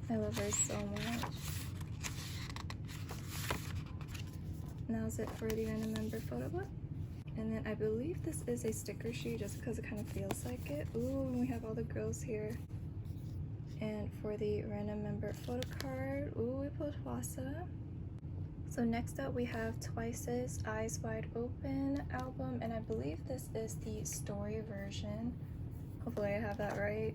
I love her so much. And that was it for the random member photo book. And then I believe this is a sticker sheet just because it kind of feels like it. Ooh, and we have all the girls here. And for the random member photo card, ooh, we pulled Hwasa. So next up we have TWICE's Eyes Wide Open album, and I believe this is the story version. Hopefully I have that right.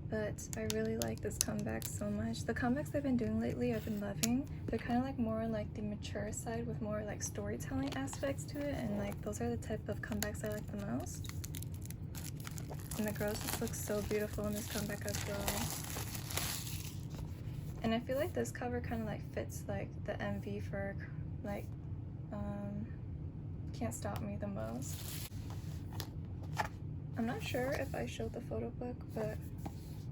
But I really like this comeback so much. The comebacks they've been doing lately I've been loving. They're kind of like more like the mature side with more like storytelling aspects to it, and like those are the type of comebacks I like the most. And the girls just look so beautiful in this comeback as well. And I feel like this cover kind of like fits like the MV for like Can't Stop Me the most. I'm not sure if I showed the photo book, but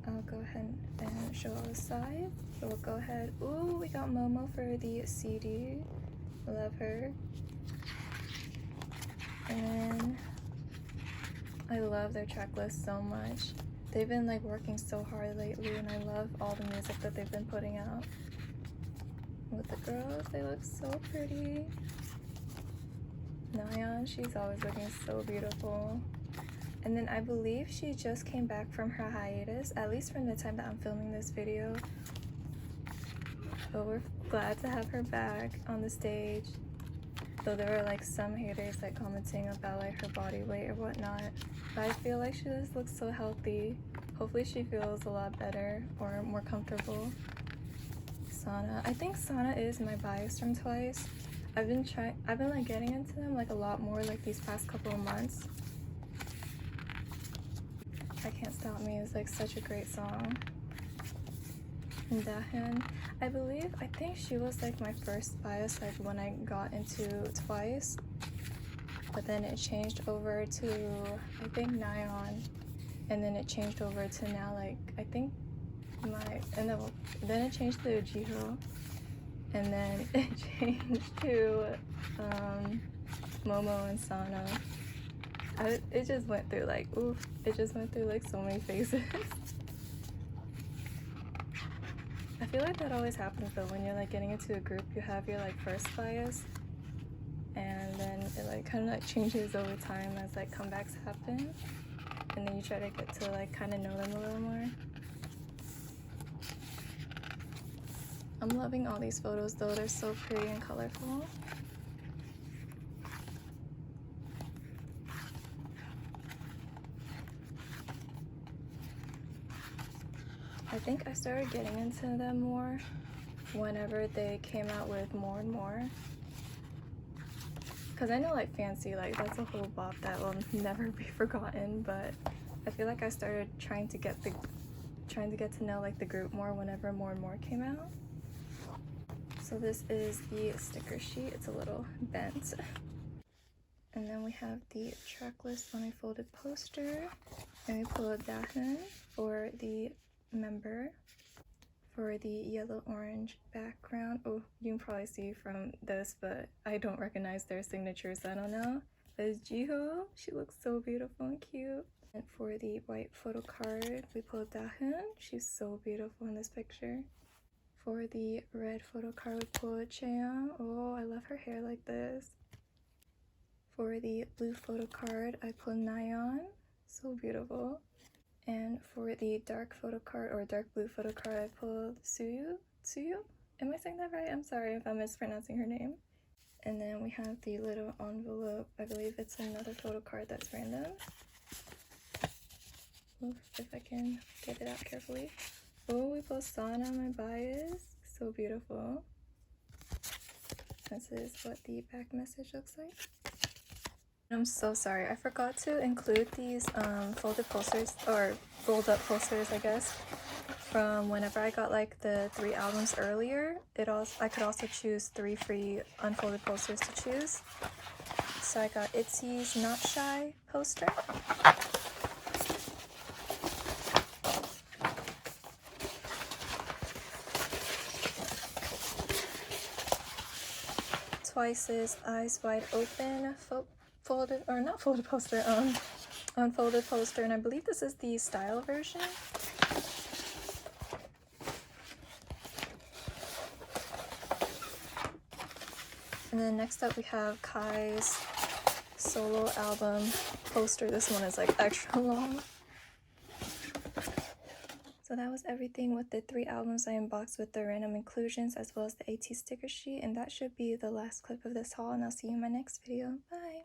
I'll go ahead and show all the sides. So we'll go ahead. Ooh, we got Momo for the CD. Love her. And then I love their track list so much. They've been like working so hard lately, and I love all the music that they've been putting out. With the girls, they look so pretty. Nayeon, she's always looking so beautiful. And then I believe she just came back from her hiatus, at least from the time that I'm filming this video. But we're glad to have her back on the stage. Though there were like some haters like commenting about like her body weight or whatnot. But I feel like she just looks so healthy. Hopefully she feels a lot better or more comfortable. Sana. I think Sana is my bias from TWICE. I've been like getting into them like a lot more like these past couple of months. I Can't Stop Me is like such a great song. And Dahyun, I think she was like my first bias like when I got into TWICE, but then it changed over to I think Nayeon, and then it changed over to now like I think then it changed to Jihyo, and then it changed to Momo and Sana. It just went through like it just went through like so many phases. I feel like that always happens though when you're like getting into a group. You have your like first bias, and then it like kind of like changes over time as like comebacks happen, and then you try to get to like kind of know them a little more. I'm loving all these photos though, they're so pretty and colorful. I think I started getting into them more whenever they came out with more and more. Because I know like Fancy, like that's a whole bop that will never be forgotten, but I feel like I started trying to get to know like the group more whenever more and more came out. So this is the sticker sheet. It's a little bent. And then we have the track list on a folded poster. And we pull a Dahyun for the member. For the yellow-orange background. Oh, you can probably see from this, but I don't recognize their signatures, so I don't know. There's Jiho. She looks so beautiful and cute. And for the white photo card, we pull Dahyun. She's so beautiful in this picture. For the red photo card, we pull Chaeyoung. Oh, I love her hair like this. For the blue photo card, I pull Nayeon. So beautiful. And for the dark photo card, or dark blue photo card, I pulled Tsuyu? Am I saying that right? I'm sorry if I'm mispronouncing her name. And then we have the little envelope. I believe it's another photo card that's random. Oof, if I can get it out carefully. Oh, we pulled Sana, my bias. So beautiful. This is what the back message looks like. I'm so sorry, I forgot to include these folded posters, or rolled up posters, I guess, from whenever I got like the 3 albums earlier. I could also choose 3 free unfolded posters to choose. So I got ITZY's Not Shy poster. Twice's Eyes Wide Open folded, or not folded poster, unfolded poster, and I believe this is the style version. And then next up we have Kai's solo album poster. This one is like extra long. So that was everything with the 3 albums I unboxed with the random inclusions, as well as the AT sticker sheet, and that should be the last clip of this haul, and I'll see you in my next video. Bye!